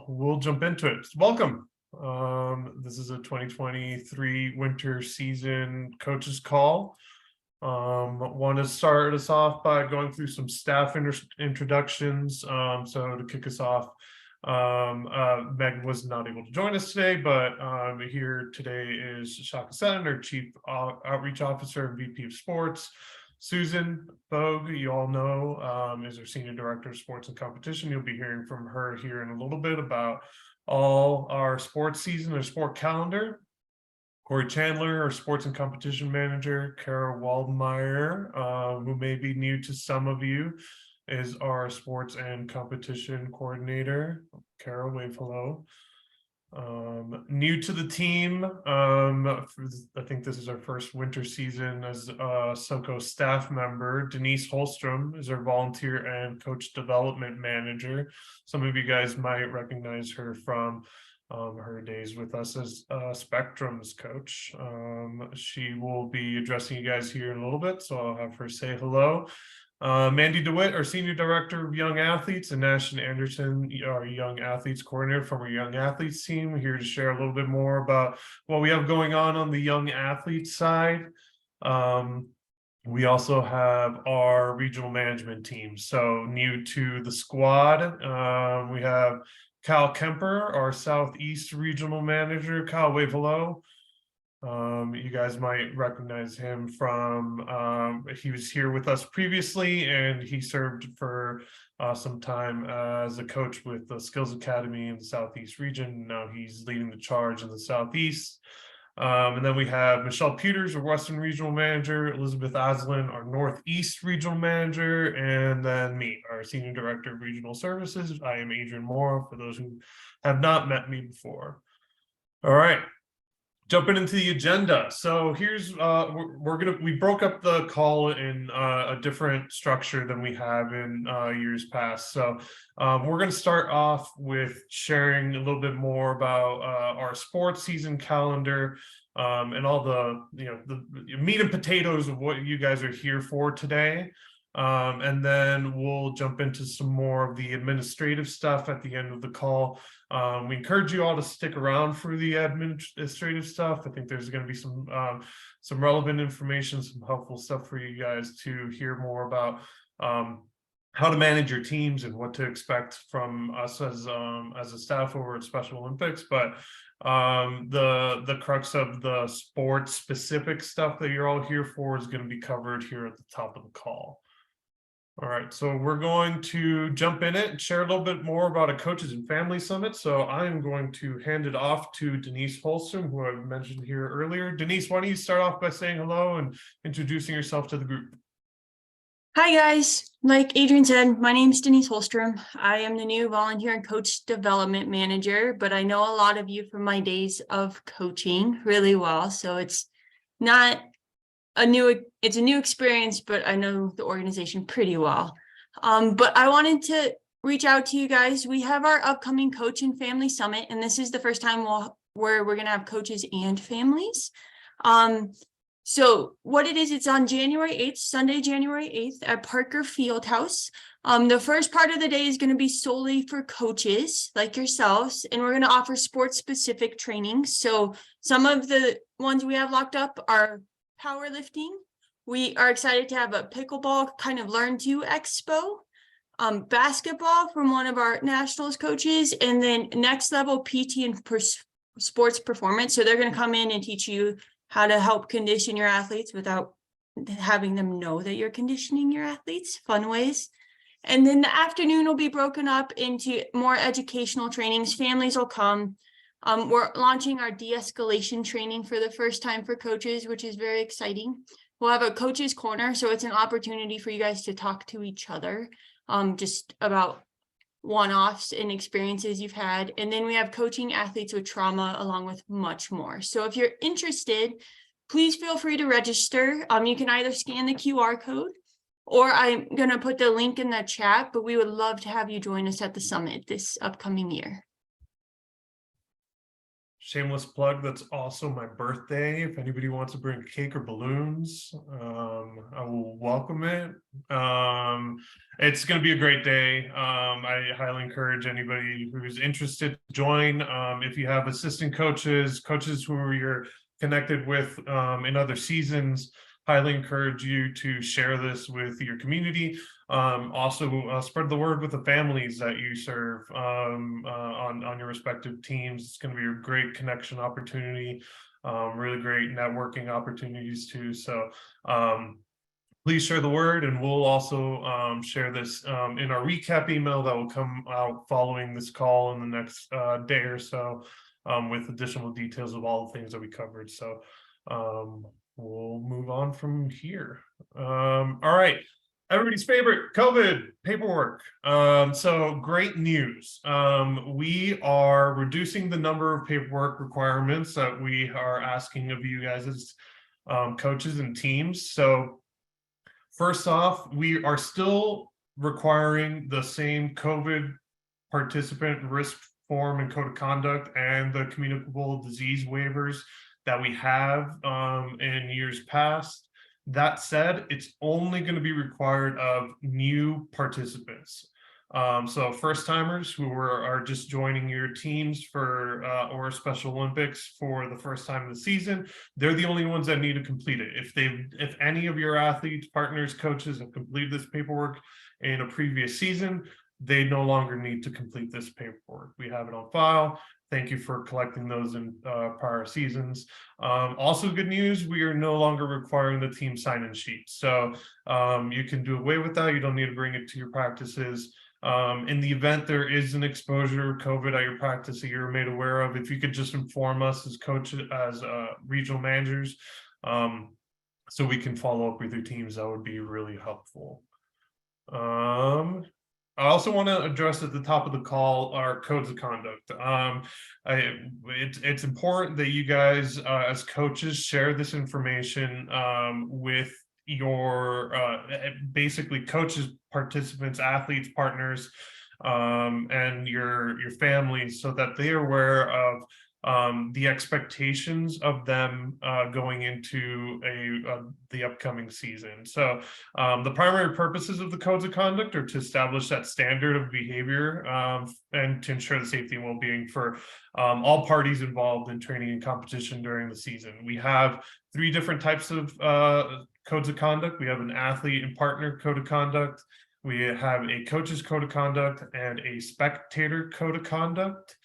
we'll jump into it. Welcome. This is a 2023 winter season coaches call. Want to start us off by going through some staff introductions. So to kick us off, Meg was not able to join us today, but here today is Shaka Sen, our Chief Outreach Officer and VP of Sports. Susan Bogue, you all know, is our Senior Director of Sports and Competition. You'll be hearing from her here in a little bit about all our sports season, our sport calendar. Corey Chandler, our Sports and Competition Manager. Kara Waldmeyer, who may be new to some of you, is our Sports and Competition Coordinator. Kara, wave hello. New to the team, I think this is our first winter season as a SoCo staff member. Denise Holstrom is our Volunteer and Coach Development Manager. Some of you guys might recognize her from her days with us as Spectrum's coach. She will be addressing you guys here in a little bit, so I'll have her say hello. Mandy DeWitt, our Senior Director of Young Athletes, and Ashton Anderson, our Young Athletes Coordinator from our Young Athletes team, here to share a little bit more about what we have going on the Young Athletes side. We also have our regional management team. So new to the squad, we have Kyle Kemper, our Southeast Regional Manager. Kyle, wave hello. You guys might recognize him from, he was here with us previously, and he served for some time as a coach with the Skills Academy in the Southeast region. Now he's leading the charge in the Southeast. And then we have Michelle Peters, our Western Regional Manager, Elizabeth Aslin, our Northeast Regional Manager, and then me, our Senior Director of Regional Services. I am Adrian Moore, for those who have not met me before. All right. Jumping into the agenda. So here's we broke up the call in a different structure than we have in years past. So we're going to start off with sharing a little bit more about our sports season calendar and all the the meat and potatoes of what you guys are here for today. And then we'll jump into some more of the administrative stuff at the end of the call. We encourage you all to stick around for the administrative stuff. I think there's going to be some relevant information, some helpful stuff for you guys to hear more about how to manage your teams and what to expect from us as a staff over at Special Olympics. But the crux of the sports specific stuff that you're all here for is going to be covered here at the top of the call. All right, so we're going to jump in it and share a little bit more about a Coaches and Family Summit. So I'm going to hand it off to Denise Holstrom, who I mentioned here earlier. Denise, why don't you start off by saying hello and introducing yourself to the group? Hi guys, like Adrian said, my name is Denise Holstrom. I am the new Volunteer and Coach Development Manager, but I know a lot of you from my days of coaching really well. So it's not it's a new experience, but I know the organization pretty well. But I wanted to reach out to you guys. We have our upcoming Coach and Family Summit, and this is the first time where we're going to have coaches and families. So what it is, it's on January 8th, Sunday, January 8th at Parker Fieldhouse. The first part of the day is going to be solely for coaches like yourselves, and we're going to offer sports specific training. So some of the ones we have locked up are powerlifting. We are excited to have a pickleball kind of learn to expo, basketball from one of our nationals coaches, and then next level PT and sports performance. So they're going to come in and teach you how to help condition your athletes without having them know that you're conditioning your athletes, fun ways. And then the afternoon will be broken up into more educational trainings. Families will come. We're launching our de-escalation training for the first time for coaches, which is very exciting. We'll have a coach's corner, so it's an opportunity for you guys to talk to each other just about one-offs and experiences you've had. And then we have coaching athletes with trauma along with much more. So if you're interested, please feel free to register. You can either scan the QR code or I'm going to put the link in the chat, but we would love to have you join us at the summit this upcoming year. shameless plug, that's also my birthday. If anybody wants to bring cake or balloons, I will welcome it. It's going to be a great day. I highly encourage anybody who's interested to join. If you have assistant coaches, coaches who you're connected with in other seasons, highly encourage you to share this with your community. Also spread the word with the families that you serve on your respective teams. It's going to be a great connection opportunity, really great networking opportunities too. So please share the word, and we'll also share this in our recap email that will come out following this call in the next day or so, with additional details of all the things that we covered. So we'll move on from here. All right. Everybody's favorite COVID paperwork. So great news. We are reducing the number of paperwork requirements that we are asking of you guys as coaches and teams. So first off, we are still requiring the same COVID participant risk form and code of conduct and the communicable disease waivers that we have in years past. That said, it's only going to be required of new participants. So first timers who are just joining your teams for or Special Olympics for the first time of the season, they're the only ones that need to complete it. If any of your athletes, partners, coaches have completed this paperwork in a previous season, they no longer need to complete this paperwork. We have it on file. Thank you for collecting those in prior seasons. Also good news, we are no longer requiring the team sign-in sheet. So you can do away with that. You don't need to bring it to your practices. In the event there is an exposure of COVID at your practice that you're made aware of, if you could just inform us as coaches, as regional managers, so we can follow up with your teams, that would be really helpful. I also want to address at the top of the call our codes of conduct. It's important that you guys, as coaches, share this information with your basically coaches, participants, athletes, partners, and your families, so that they are aware of the expectations of them going into the upcoming season. So the primary purposes of the codes of conduct are to establish that standard of behavior and to ensure the safety and well-being for all parties involved in training and competition during the season. We have 3 different types of codes of conduct. We have an athlete and partner code of conduct. We have a coach's code of conduct and a spectator code of conduct.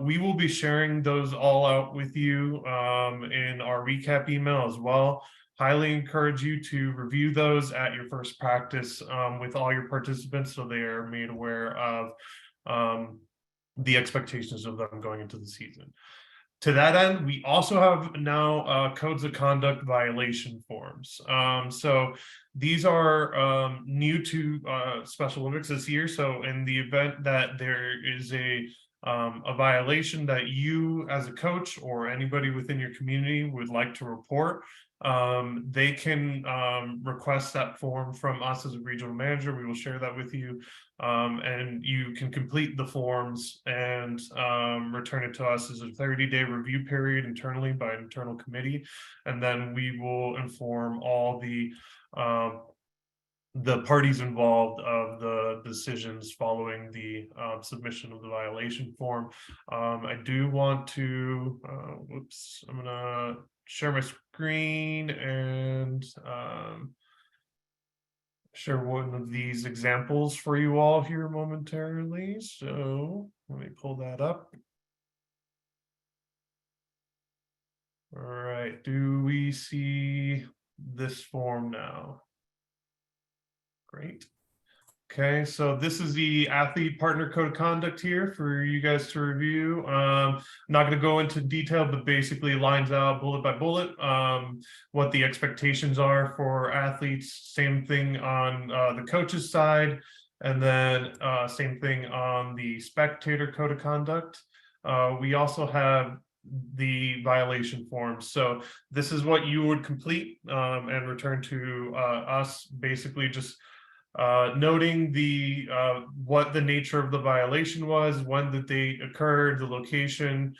We will be sharing those all out with you in our recap email as well. Highly encourage you to review those at your first practice with all your participants, so they are made aware of the expectations of them going into the season. To that end, we also have now codes of conduct violation forms. So these are new to Special Olympics this year. So in the event that there is a violation that you as a coach or anybody within your community would like to report, they can request that form from us as a regional manager. We will share that with you, and you can complete the forms and return it to us as a 30-day review period internally by an internal committee, and then we will inform all the parties involved of the decisions following the submission of the violation form. I do want to, I'm gonna share my screen and share one of these examples for you all here momentarily. So let me pull that up. All right, do we see this form now? Great. Okay, so this is the athlete partner code of conduct here for you guys to review. I'm not going to go into detail, but basically lines out bullet by bullet what the expectations are for athletes. Same thing on the coach's side, and then same thing on the spectator code of conduct. We also have the violation forms. So this is what you would complete and return to us, basically just noting the what the nature of the violation was, when the date occurred, the location,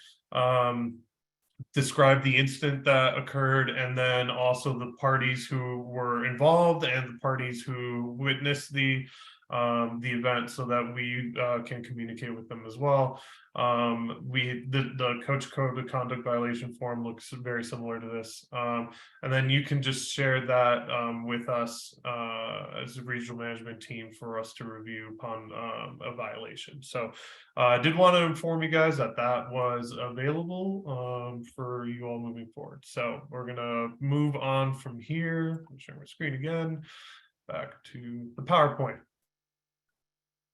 describe the incident that occurred, and then also the parties who were involved and the parties who witnessed the event, so that we can communicate with them as well. The coach code of conduct violation form looks very similar to this, and then you can just share that with us as a regional management team for us to review upon a violation. So I did want to inform you guys that that was available for you all moving forward. So we're gonna move on from here. I'm sharing my screen again, back to the PowerPoint.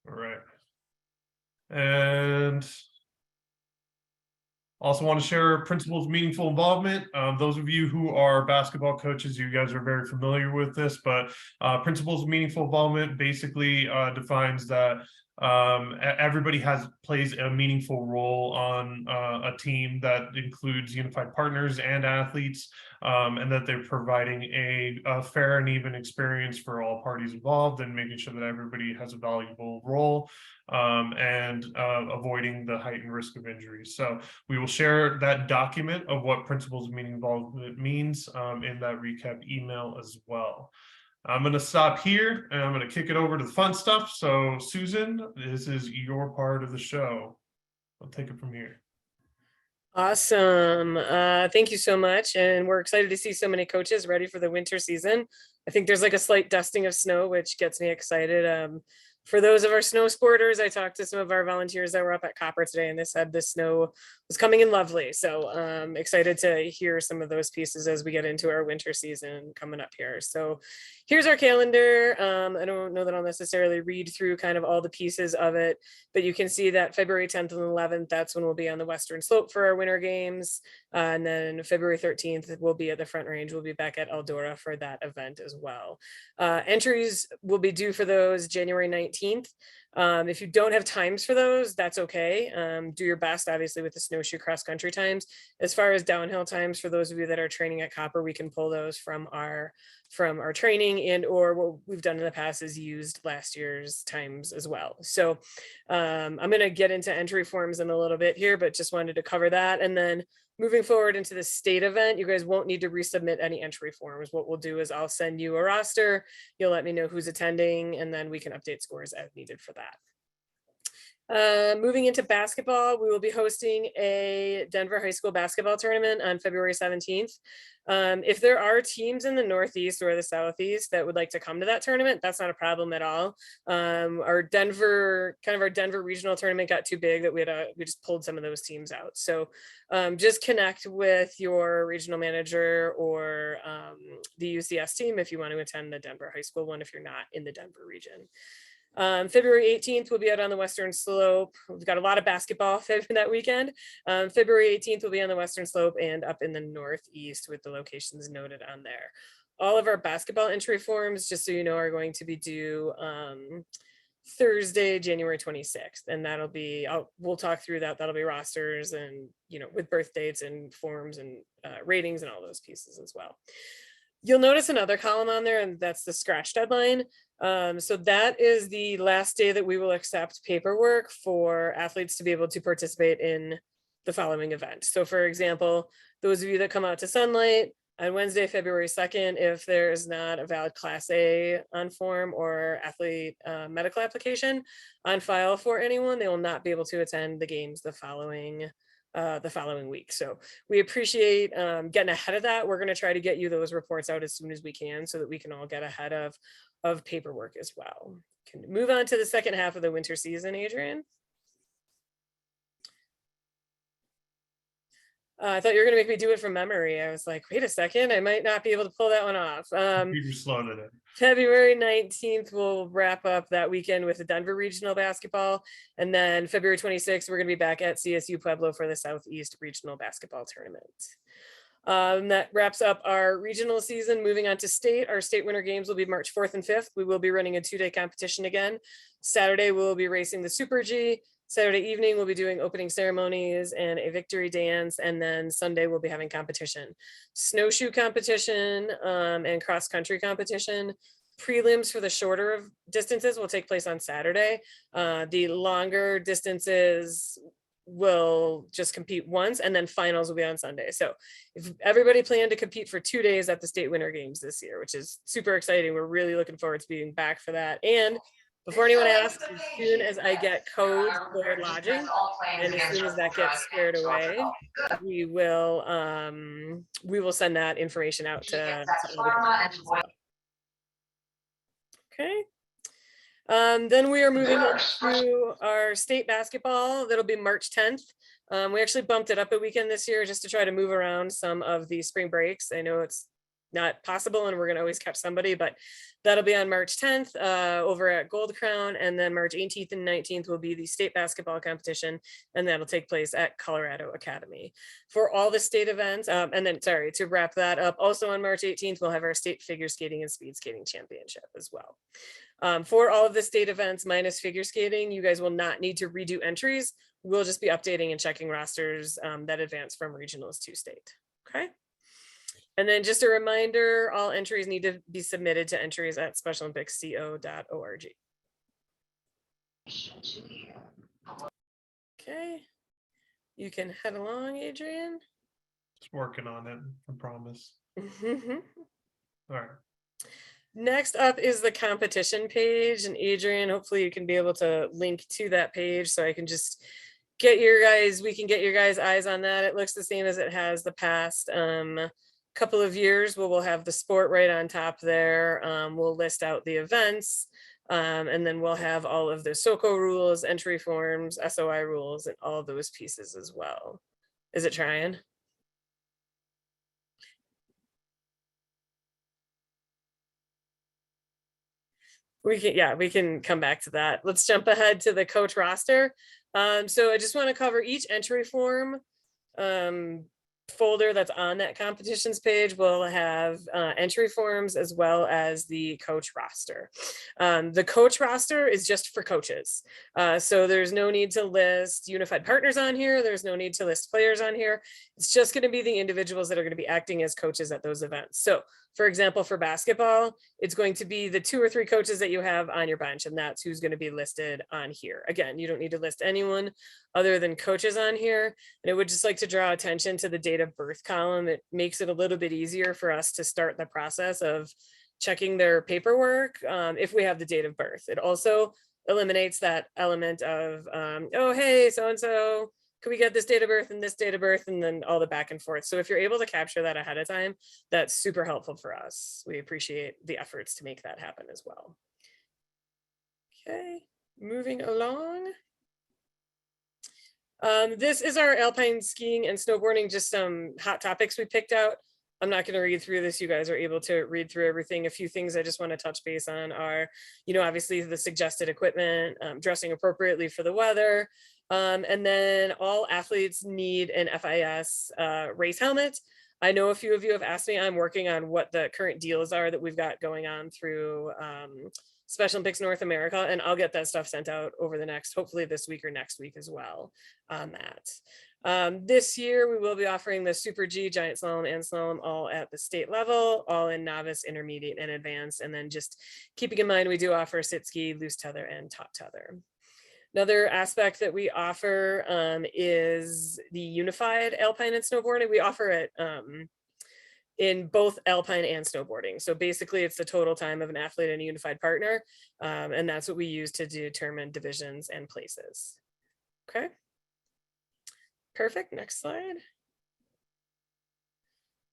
All right. And also want to share principles of meaningful involvement. Those of you who are basketball coaches, you guys are very familiar with this, but principles of meaningful involvement basically defines that everybody plays a meaningful role on a team that includes unified partners and athletes, and that they're providing a fair and even experience for all parties involved, and making sure that everybody has a valuable role, and avoiding the heightened risk of injury. So we will share that document of what principles of meaningful involvement means in that recap email as well. I'm going to stop here and I'm going to kick it over to the fun stuff. So Susan, this is your part of the show. I'll take it from here. Awesome. Thank you so much. And we're excited to see so many coaches ready for the winter season. I think there's like a slight dusting of snow, which gets me excited. For those of our snow sporters, I talked to some of our volunteers that were up at Copper today, and they said the snow was coming in lovely. So excited to hear some of those pieces as we get into our winter season coming up here. So here's our calendar. I don't know that I'll necessarily read through kind of all the pieces of it, but you can see that February 10th and 11th, that's when we'll be on the Western Slope for our winter games. And then February 13th, we'll be at the Front Range. We'll be back at Eldora for that event as well. Entries will be due for those January 19th. If you don't have times for those, that's okay. Do your best, obviously, with the snowshoe cross country times. As far as downhill times, for those of you that are training at Copper, we can pull those from our training, and or what we've done in the past is used last year's times as well. So I'm going to get into entry forms in a little bit here, but just wanted to cover that. And then moving forward into the state event, you guys won't need to resubmit any entry forms. What we'll do is I'll send you a roster. You'll let me know who's attending, and then we can update scores as needed for that. Moving into basketball, we will be hosting a Denver High School basketball tournament on February 17th. If there are teams in the Northeast or the Southeast that would like to come to that tournament, that's not a problem at all. Our Denver regional tournament got too big that we just pulled some of those teams out. So just connect with your regional manager or the UCS team if you want to attend the Denver High School one if you're not in the Denver region. February 18th, we'll be out on the Western Slope. We've got a lot of basketball that weekend. February 18th, we'll be on the Western Slope and up in the Northeast with the locations noted on there. All of our basketball entry forms, just so you know, are going to be due Thursday, January 26th. And that'll be, we'll talk through that. That'll be rosters and, with birth dates and forms and ratings and all those pieces as well. You'll notice another column on there, and that's the scratch deadline. So that is the last day that we will accept paperwork for athletes to be able to participate in the following event. So for example, those of you that come out to Sunlight on Wednesday, February 2nd, if there's not a valid Class A on form or athlete medical application on file for anyone, they will not be able to attend the games the following week. So we appreciate getting ahead of that. We're going to try to get you those reports out as soon as we can so that we can all get ahead of paperwork as well. Can move on to the second half of the winter season, Adrian. I thought you were going to make me do it from memory. I was like, wait a second, I might not be able to pull that one off. You slowed it in. February 19th, we'll wrap up that weekend with the Denver Regional Basketball. And then February 26th, we're going to be back at CSU Pueblo for the Southeast Regional Basketball Tournament. That wraps up our regional season. Moving on to state, our state winter games will be March 4th and 5th. We will be running a 2-day competition again. Saturday, we'll be racing the Super G. Saturday evening, we'll be doing opening ceremonies and a victory dance. And then Sunday, we'll be having competition. Snowshoe competition and cross-country competition. Prelims for the shorter of distances will take place on Saturday. The longer distances will just compete once, and then finals will be on Sunday. So if everybody planned to compete for 2 days at the state winter games this year, which is super exciting, we're really looking forward to being back for that. And before anyone asks, as soon as I get code for lodging, and as soon as that gets squared away, we will send that information out to all the parents as well. Okay. Then we are moving on to our state basketball. That'll be March 10th. We actually bumped it up a weekend this year just to try to move around some of the spring breaks. I know it's not possible and we're going to always catch somebody, but that'll be on March 10th over at Gold Crown. And then March 18th and 19th will be the state basketball competition. And that'll take place at Colorado Academy. For all the state events, and then, sorry, to wrap that up, also on March 18th, we'll have our state figure skating and speed skating championship as well. For all of the state events minus figure skating, you guys will not need to redo entries. We'll just be updating and checking rosters that advance from regionals to state. Okay. And then just a reminder, all entries need to be submitted to entries at specialolympicsco.org. Okay. You can head along, Adrian. Just working on it, I promise. All right. Next up is the competition page, and Adrian, hopefully you can be able to link to that page so I can just get your guys, we can get your guys' eyes on that. It looks the same as it has the past couple of years. We'll have the sport right on top there. We'll list out the events, and then we'll have all of the SOCO rules, entry forms, SOI rules, and all those pieces as well. Is it trying? We can come back to that. Let's jump ahead to the coach roster. So I just want to cover each entry form folder that's on that competitions page. Will have entry forms as well as the coach roster. The coach roster is just for coaches. So there's no need to list unified partners on here. There's no need to list players on here. It's just going to be the individuals that are going to be acting as coaches at those events. So for example, for basketball, it's going to be the 2 or 3 coaches that you have on your bench, and that's who's going to be listed on here. Again, you don't need to list anyone other than coaches on here. And I would just like to draw attention to the date of birth column. It makes it a little bit easier for us to start the process of checking their paperwork if we have the date of birth. It also eliminates that element of, oh, hey, so-and-so, could we get this date of birth and this date of birth, and then all the back and forth. So if you're able to capture that ahead of time, that's super helpful for us. We appreciate the efforts to make that happen as well. Okay, moving along. This is our alpine skiing and snowboarding, just some hot topics we picked out. I'm not going to read through this. You guys are able to read through everything. A few things I just want to touch base on are, obviously the suggested equipment, dressing appropriately for the weather. And then all athletes need an FIS race helmet. I know a few of you have asked me. I'm working on what the current deals are that we've got going on through Special Olympics North America, and I'll get that stuff sent out over the next, hopefully this week or next week as well on that. This year, we will be offering the Super G, Giant Slalom, and Slalom all at the state level, all in novice, intermediate, and advanced. And then just keeping in mind, we do offer sit ski, loose tether, and top tether. Another aspect that we offer is the unified alpine and snowboarding. We offer it in both alpine and snowboarding. So basically it's the total time of an athlete and a unified partner. And that's what we use to determine divisions and places. Okay. Perfect. Next slide.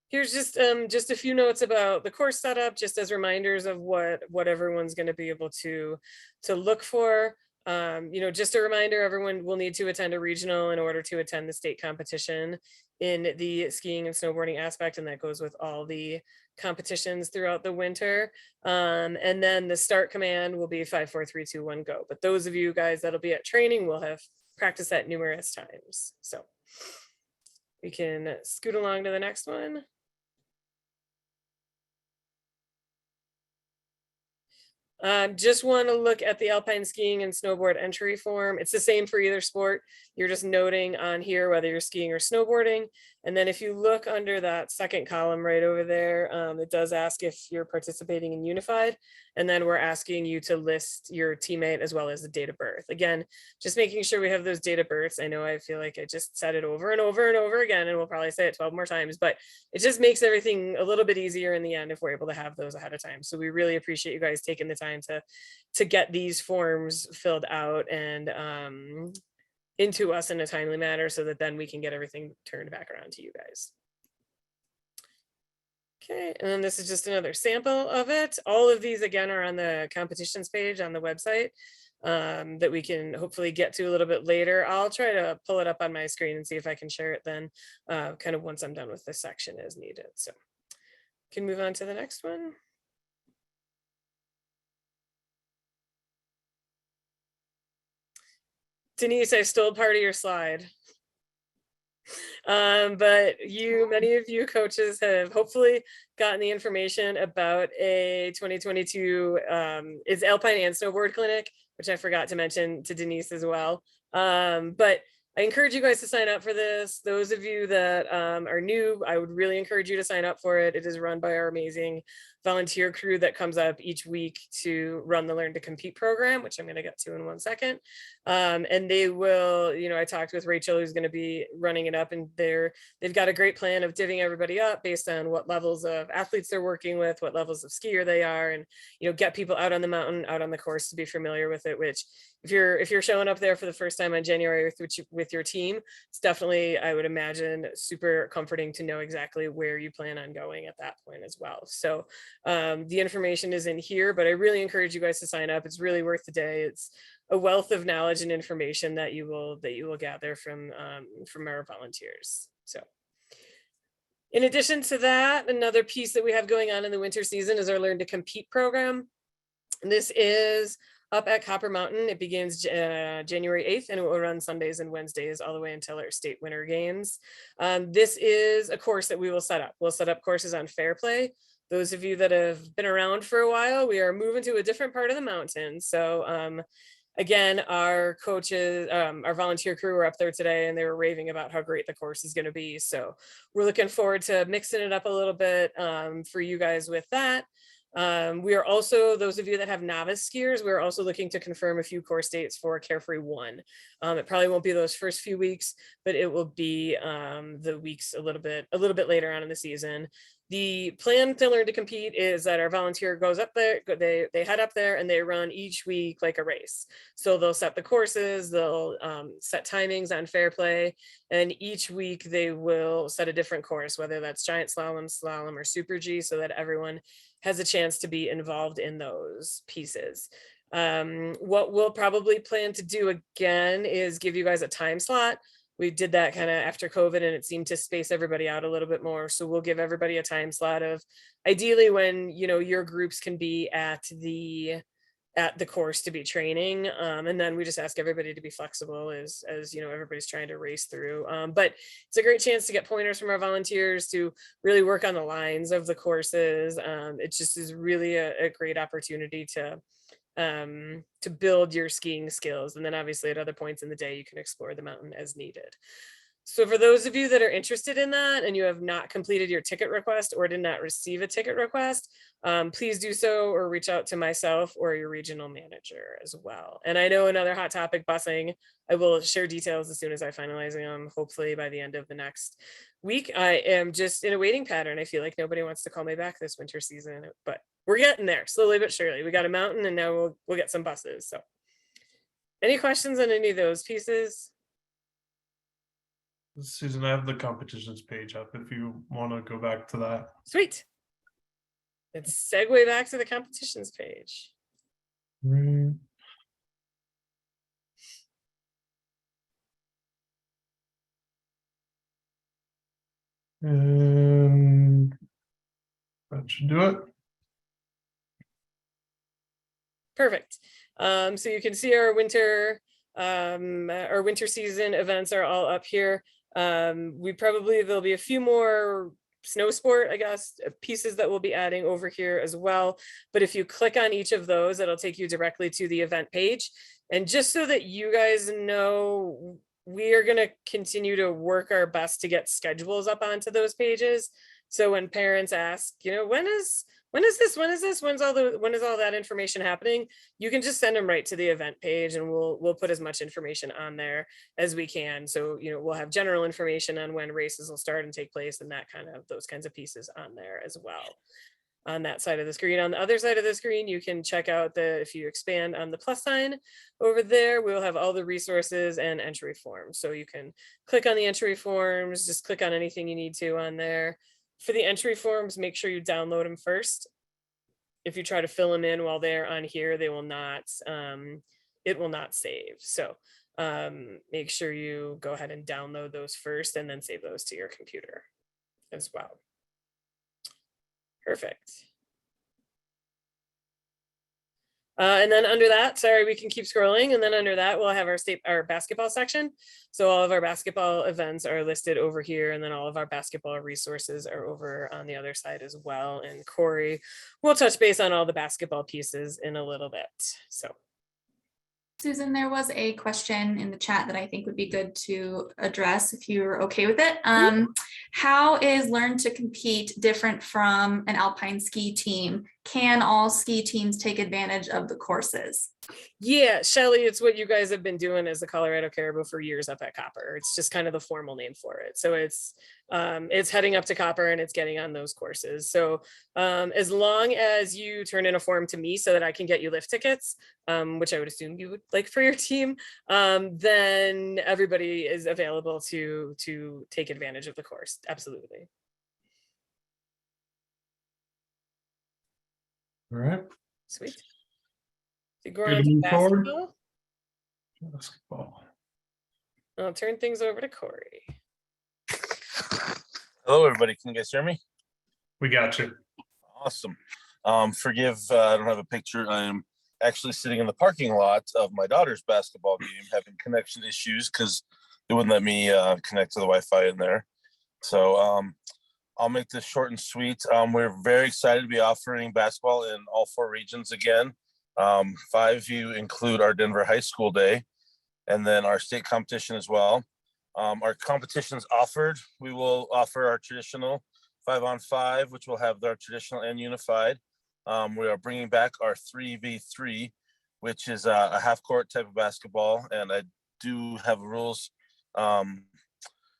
Here's just a few notes about the course setup, just as reminders of what everyone's going to be able to look for. Just a reminder, everyone will need to attend a regional in order to attend the state competition in the skiing and snowboarding aspect, and that goes with all the competitions throughout the winter. And then the start command will be 5, 4, 3, 2, 1, go. But those of you guys that'll be at training will have practiced that numerous times. So we can scoot along to the next one. Just want to look at the alpine skiing and snowboard entry form. It's the same for either sport. You're just noting on here whether you're skiing or snowboarding. And then if you look under that second column right over there, it does ask if you're participating in Unified. And then we're asking you to list your teammate as well as the date of birth. Again, just making sure we have those date of births. I know I feel like I just said it over and over and over again, and we'll probably say it 12 more times, but it just makes everything a little bit easier in the end if we're able to have those ahead of time. So we really appreciate you guys taking the time to get these forms filled out and into us in a timely manner so that then we can get everything turned back around to you guys. Okay, and then this is just another sample of it. All of these again are on the competitions page on the website that we can hopefully get to a little bit later. I'll try to pull it up on my screen and see if I can share it then kind of once I'm done with this section as needed. So can move on to the next one. Denise, I stole part of your slide. But many of you coaches have hopefully gotten the information about a 2022 is Alpine and Snowboard Clinic, which I forgot to mention to Denise as well. But I encourage you guys to sign up for this. Those of you that are new, I would really encourage you to sign up for it. It is run by our amazing volunteer crew that comes up each week to run the Learn to Compete program, which I'm going to get to in 1 second. And they will, I talked with Rachel, who's going to be running it up, and they've got a great plan of divvying everybody up based on what levels of athletes they're working with, what levels of skier they are, and get people out on the mountain, out on the course to be familiar with it. Which if you're showing up there for the first time on January with your team, it's definitely, I would imagine, super comforting to know exactly where you plan on going at that point as well. So the information is in here, but I really encourage you guys to sign up. It's really worth the day. It's a wealth of knowledge and information that you will gather from our volunteers. So in addition to that, another piece that we have going on in the winter season is our Learn to Compete program. And this is up at Copper Mountain. It begins January 8th and it will run Sundays and Wednesdays all the way until our state winter games. This is a course that we will set up. We'll set up courses on Fair Play. Those of you that have been around for a while, we are moving to a different part of the mountain. So again, our coaches, our volunteer crew were up there today and they were raving about how great the course is going to be. So we're looking forward to mixing it up a little bit for you guys with that. We are also, those of you that have novice skiers, we're also looking to confirm a few course dates for Carefree 1. It probably won't be those first few weeks, but it will be the weeks a little bit later on in the season. The plan to Learn to Compete is that our volunteer goes up there, they head up there and they run each week like a race. So they'll set the courses, they'll set timings on Fair Play, and each week they will set a different course, whether that's giant slalom, or Super G, so that everyone has a chance to be involved in those pieces. What we'll probably plan to do again is give you guys a time slot. We did that kind of after COVID and it seemed to space everybody out a little bit more. So we'll give everybody a time slot of ideally when, your groups can be at the course to be training. And then we just ask everybody to be flexible as everybody's trying to race through. But it's a great chance to get pointers from our volunteers to really work on the lines of the courses. It just is really a great opportunity to build your skiing skills. And then obviously at other points in the day, you can explore the mountain as needed. So for those of you that are interested in that and you have not completed your ticket request or did not receive a ticket request, please do so or reach out to myself or your regional manager as well. And I know another hot topic, busing, I will share details as soon as I finalize them, hopefully by the end of the next week. I am just in a waiting pattern. I feel like nobody wants to call me back this winter season, but we're getting there slowly but surely. We got a mountain and now we'll get some buses. So any questions on any of those pieces? Susan, I have the competitions page up if you want to go back to that. Sweet. Let's segue back to the competitions page. Right. And that should do it. Perfect. So you can see our winter season events are all up here. There'll be a few more snow sport, I guess, pieces that we'll be adding over here as well. But if you click on each of those, it'll take you directly to the event page. And just so that you guys know, we are going to continue to work our best to get schedules up onto those pages. So when parents ask, you know, when is this, when's all that information happening, you can just send them right to the event page, and we'll put as much information on there as we can. So, you know, we'll have general information on when races will start and take place, and those kinds of pieces on there as well. On that side of the screen. On the other side of the screen, you can check out if you expand on the plus sign over there, we'll have all the resources and entry forms. So you can click on the entry forms, just click on anything you need to on there. For the entry forms, make sure you download them first. If you try to fill them in while they're on here, it will not save. So make sure you go ahead and download those first and then save those to your computer as well. Perfect. And then under that, sorry, we can keep scrolling. And then under that, we'll have our basketball section. So all of our basketball events are listed over here. And then all of our basketball resources are over on the other side as well. And Corey will touch base on all the basketball pieces in a little bit. So. Susan, there was a question in the chat that I think would be good to address if you're okay with it. How is Learn to Compete different from an alpine ski team? Can all ski teams take advantage of the courses? Yeah, Shelly, it's what you guys have been doing as the Colorado Caribou for years up at Copper. It's just kind of the formal name for it. So it's heading up to Copper and it's getting on those courses. So as long as you turn in a form to me so that I can get you lift tickets, which I would assume you would like for your team, then everybody is available to take advantage of the course. Absolutely. All right. Sweet. So go Good on to to move forward. basketball. Basketball. I'll turn things over to Corey. Hello, everybody. Can you guys hear me? We got you. Awesome. Forgive, I don't have a picture. I am actually sitting in the parking lot of my daughter's basketball game, having connection issues because it wouldn't let me connect to the Wi-Fi in there. So I'll make this short and sweet. We're very excited to be offering basketball in all 4 regions again. 5 of you include our Denver High School Day, and then our state competition as well. Our competitions offered, we will offer our traditional 5-on-5, which will have our traditional and unified. We are bringing back our 3v3, which is a half-court type of basketball, and I do have rules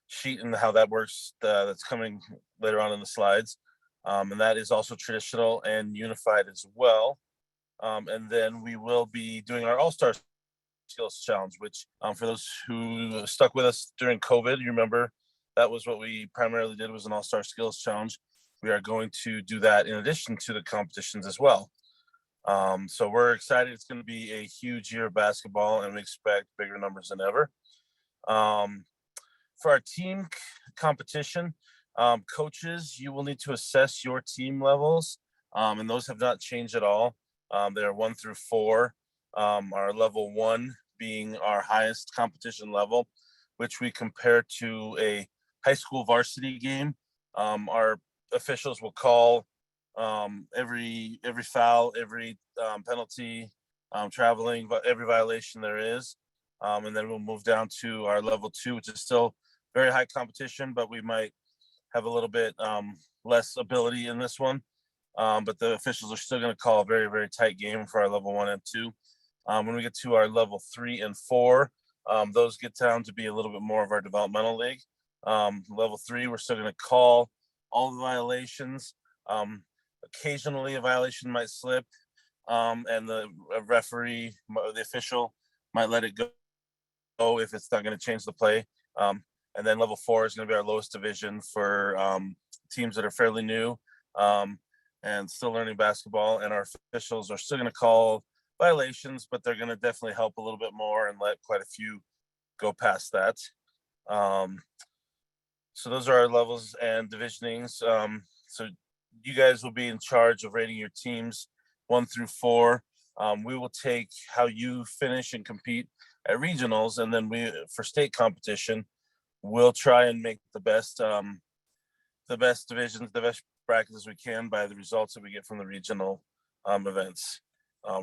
sheet and how that works that's coming later on in the slides. And that is also traditional and unified as well. And then we will be doing our All-Star Skills Challenge, which for those who stuck with us during COVID, you remember that was what we primarily did, was an All-Star Skills Challenge. We are going to do that in addition to the competitions as well. So we're excited. It's going to be a huge year of basketball, and we expect bigger numbers than ever. For our team competition, coaches, you will need to assess your team levels, and those have not changed at all. They are 1 through 4. Our level 1 being our highest competition level, which we compare to a high school varsity game. Our officials will call every foul, every penalty, traveling, every violation there is. And then we'll move down to our level 2, which is still very high competition, but we might have a little bit less ability in this one. But the officials are still going to call a very, very tight game for our level 1 and 2. When we get to our level 3 and 4, those get down to be a little bit more of our developmental league. Level 3, we're still going to call all the violations. Occasionally a violation might slip, and the referee, the official, might let it go if it's not going to change the play. And then level 4 is going to be our lowest division for teams that are fairly new and still learning basketball. And our officials are still going to call violations, but they're going to definitely help a little bit more and let quite a few go past that. So those are our levels and divisionings. So you guys will be in charge of rating your teams 1 through 4. We will take how you finish and compete at regionals, and then for state competition, we'll try and make the best the best divisions, the best brackets as we can by the results that we get from the regional events.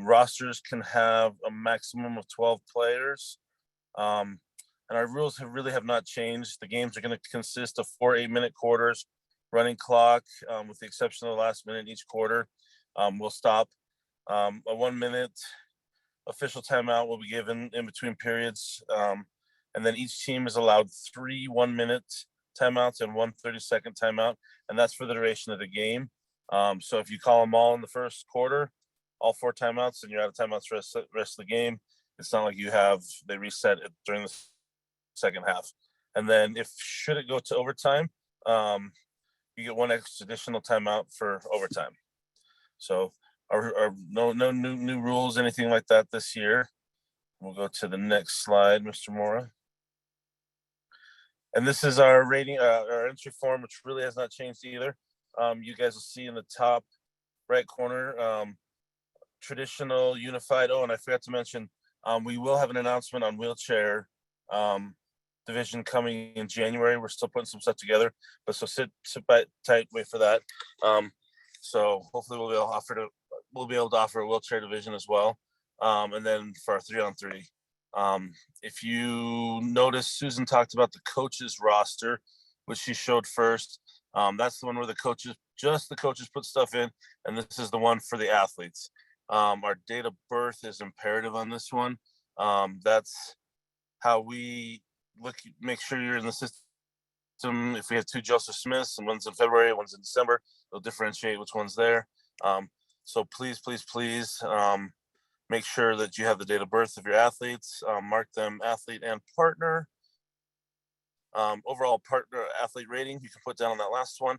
Rosters can have a maximum of 12 players. And our rules really have not changed. The games are going to consist of 4 8-minute quarters, running clock, with the exception of the last minute each quarter. We'll stop. A 1 minute official timeout will be given in between periods. And then each team is allowed 3 1-minute timeouts and 1 30-second timeout. And that's for the duration of the game. So if you call them all in the first quarter, all 4 timeouts, and you're out of timeouts for the rest of the game, it's not like they reset it during the second half. And then if should it go to overtime, you get 1 extra additional timeout for overtime. So no new rules, anything like that this year. We'll go to the next slide, Mr. Mora. And this is our rating, our entry form, which really has not changed either. You guys will see in the top right corner, traditional, unified. Oh, and I forgot to mention, we will have an announcement on wheelchair division coming in January. We're still putting some stuff together, but so sit tight, wait for that. So hopefully we'll be able to offer a wheelchair division as well. And then for our 3-on-3. If you notice, Susan talked about the coaches roster, which she showed first. That's the one where the coaches put stuff in, and this is the one for the athletes. Our date of birth is imperative on this one. That's how we make sure you're in the system. If we have 2 Joseph Smiths and one's in February, one's in December, they'll differentiate which one's there. So please, make sure that you have the date of birth of your athletes. Mark them athlete and partner. Overall partner athlete rating you can put down on that last one.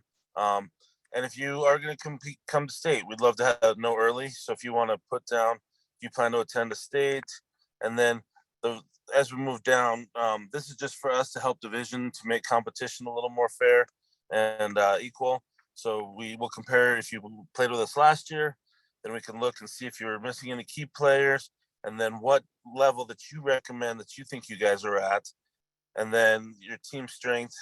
And if you are going to come to state, we'd love to know early. So if you want to put down, you plan to attend a state, and then as we move down, this is just for us to help division to make competition a little more fair and equal. So we will compare if you played with us last year, then we can look and see if you're missing any key players, and then what level that you recommend that you think you guys are at, and then your team strength.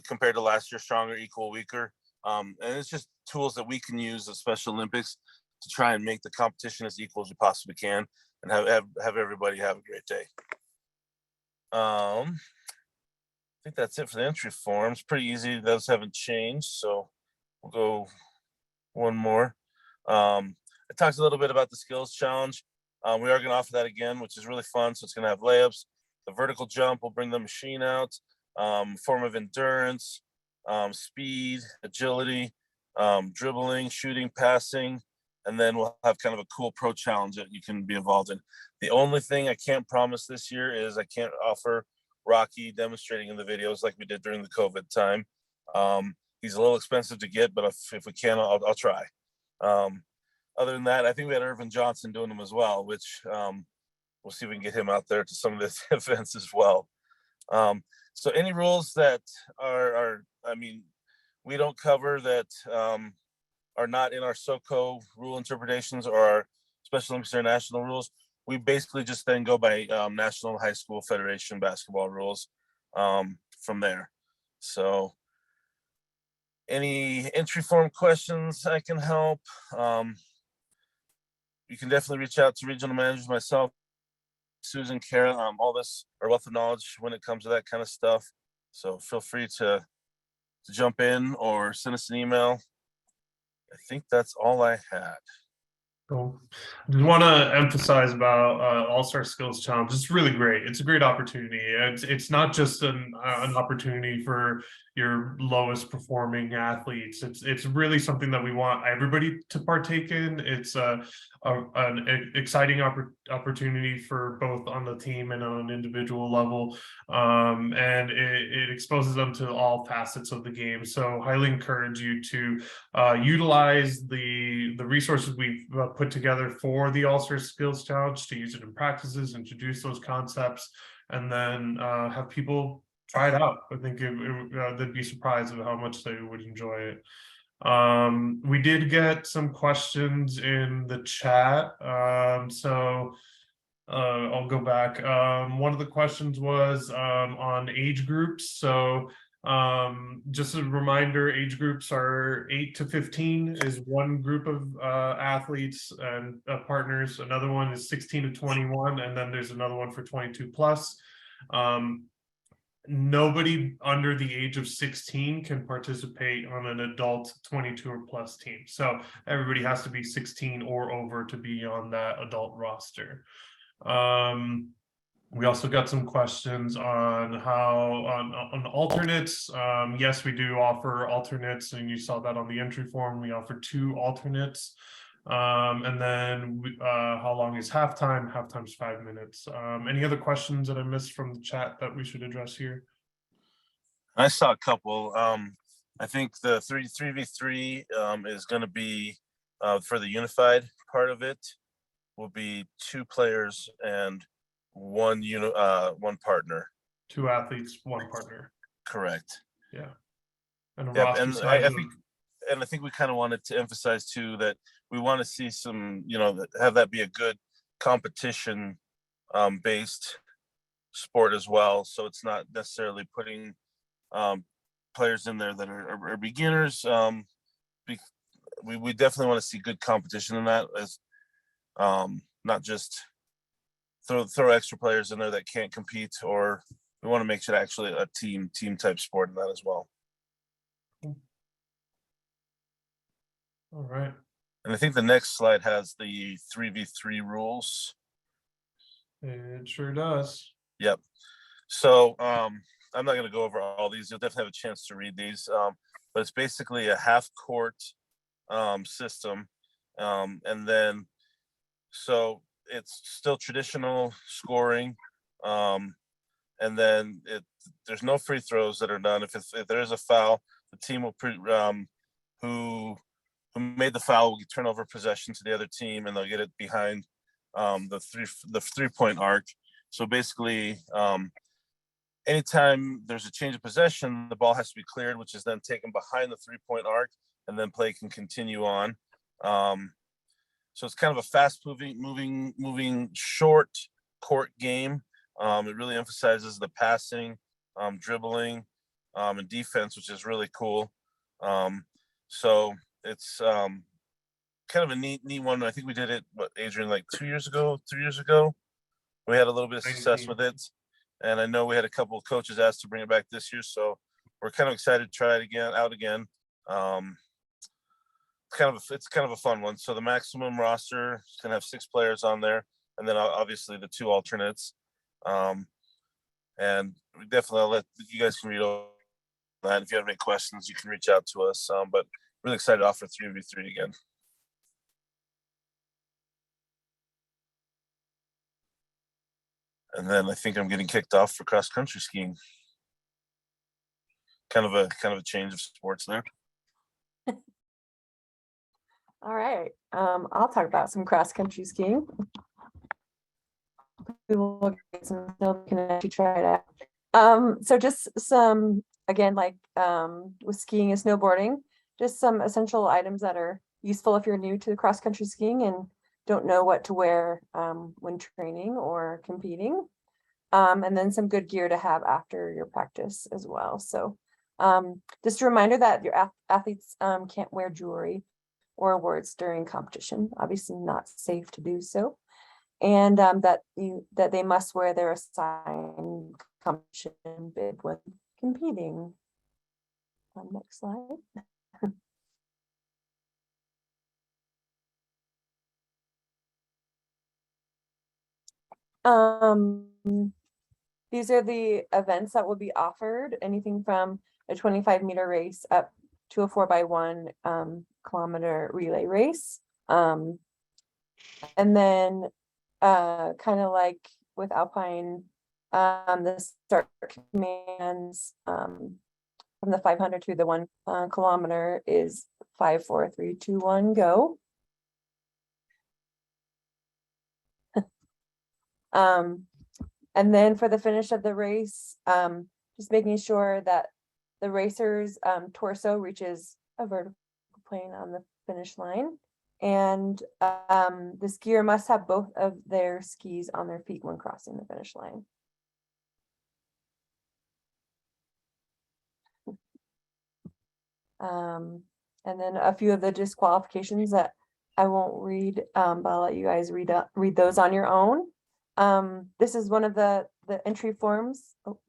Compared to last year, stronger, equal, weaker. And it's just tools that we can use at Special Olympics to try and make the competition as equal as we possibly can, and have everybody have a great day. I think that's it for the entry forms. Pretty easy. Those haven't changed. So we'll go one more. I talked a little bit about the skills challenge. We are going to offer that again, which is really fun. So it's going to have layups. The vertical jump will bring the machine out. Form of endurance, speed, agility, dribbling, shooting, passing, and then we'll have kind of a cool pro challenge that you can be involved in. The only thing I can't promise this year is I can't offer Rocky demonstrating in the videos like we did during the COVID time. He's a little expensive to get, but if we can, I'll try. Other than that, I think we had Irvin Johnson doing them as well, which we'll see if we can get him out there to some of the events as well. So any rules that we don't cover that are not in our SoCo rule interpretations or our Special Olympics International rules, we basically just then go by National High School Federation basketball rules from there. So any entry form questions I can help. You can definitely reach out to regional managers, myself, Susan, Kara, all this are wealth of knowledge when it comes to that kind of stuff. So feel free to jump in or send us an email. I think that's all I had. Cool. I just want to emphasize about All-Star Skills Challenge. It's really great. It's a great opportunity. It's not just an opportunity for your lowest performing athletes. It's really something that we want everybody to partake in. It's an exciting opportunity for both on the team and on an individual level, and it exposes them to all facets of the game. So highly encourage you to utilize the resources we've put together for the All-Star Skills Challenge, to use it in practices, introduce those concepts, and then have people try it out. I think they'd be surprised at how much they would enjoy it. We did get some questions in the chat, so I'll go back. One of the questions was on age groups. So Just a reminder, age groups are 8 to 15 is one group of athletes and partners. Another one is 16 to 21, and then there's another one for 22 plus. Nobody under the age of 16 can participate on an adult 22 or plus team. So everybody has to be 16 or over to be on that adult roster. We also got some questions on how on alternates. Yes, we do offer alternates, and you saw that on the entry form. We offer 2 alternates. And then how long is halftime? Halftime's 5 minutes. Any other questions that I missed from the chat that we should address here? I saw a couple. I think the 3v3 is going to be for the unified part of it will be 2 players and one partner. 2 athletes, 1 partner. Correct. Yeah. And a Yep. roster And size I think we kind of wanted to emphasize too that we want to see some, have that be a good competition based sport as well. So it's not necessarily putting players in there that are beginners. We definitely want to see good competition in that, as not just throw extra players in there that can't compete, or we want to make it actually a team type sport in that as well. All right. And I think the next slide has the 3v3 rules. It sure does. Yep. So I'm not going to go over all these. You'll definitely have a chance to read these. But it's basically a half court system. And then, so it's still traditional scoring. And then there's no free throws that are done. If there is a foul, the team will who made the foul will turn over possession to the other team, and they'll get it behind the 3-point arc. So basically, anytime there's a change of possession, the ball has to be cleared, which is then taken behind the 3-point arc, and then play can continue on. So it's kind of a fast moving short court game. It really emphasizes the passing, dribbling, and defense, which is really cool. So it's kind of a neat one. I think we did it, Adrian, like 2 years ago, 3 years ago. We had a little bit of success with it. And I know we had a couple of coaches asked to bring it back this year. So we're kind of excited to try it out again. It's kind of a fun one. So the maximum roster is going to have 6 players on there, and then obviously the 2 alternates. And we definitely, I'll let you guys can read all that. If you have any questions, you can reach out to us. But really excited to offer 3v3 again. And then I think I'm getting kicked off for cross country skiing. Kind of a change of sports there. All right. I'll talk about some cross country skiing. We will get some snow, can actually try it out. So just some, again, like with skiing and snowboarding, just some essential items that are useful if you're new to cross country skiing and don't know what to wear when training or competing. And then some good gear to have after your practice as well. So just a reminder that your athletes can't wear jewelry or awards during competition. Obviously not safe to do so. And that they must wear their assigned competition bib when competing. Next slide. These are the events that will be offered, anything from a 25-meter race up to a 4x1 kilometer relay race. And then kind of like with Alpine, the start commands from the 500 to the 1 kilometer is 5, 4, 3, 2, 1, go. And then for the finish of the race, just making sure that the racer's torso reaches a vertical plane on the finish line. And the skier must have both of their skis on their feet when crossing the finish line. And then a few of the disqualifications that I won't read, but I'll let you guys read those on your own. This is one of the entry forms. Oh.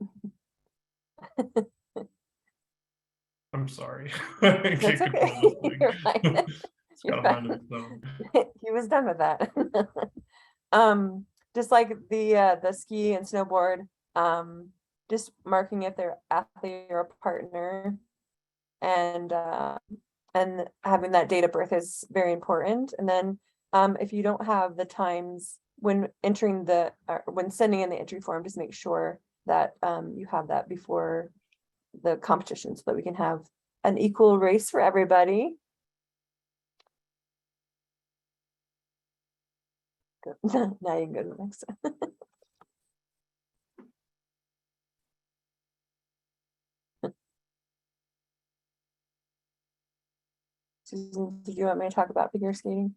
I'm sorry. I That's can't okay. control this thing. You're fine. It's You're got a mind fine. of its own. He was done with that. Just like the ski and snowboard, just marking if they're athlete or a partner, and having that date of birth is very important. And then if you don't have the times when entering when sending in the entry form, just make sure that you have that before the competition so that we can have an equal race for everybody. Good. Now you can go to the next one. Susan, did you want me to talk about figure skating?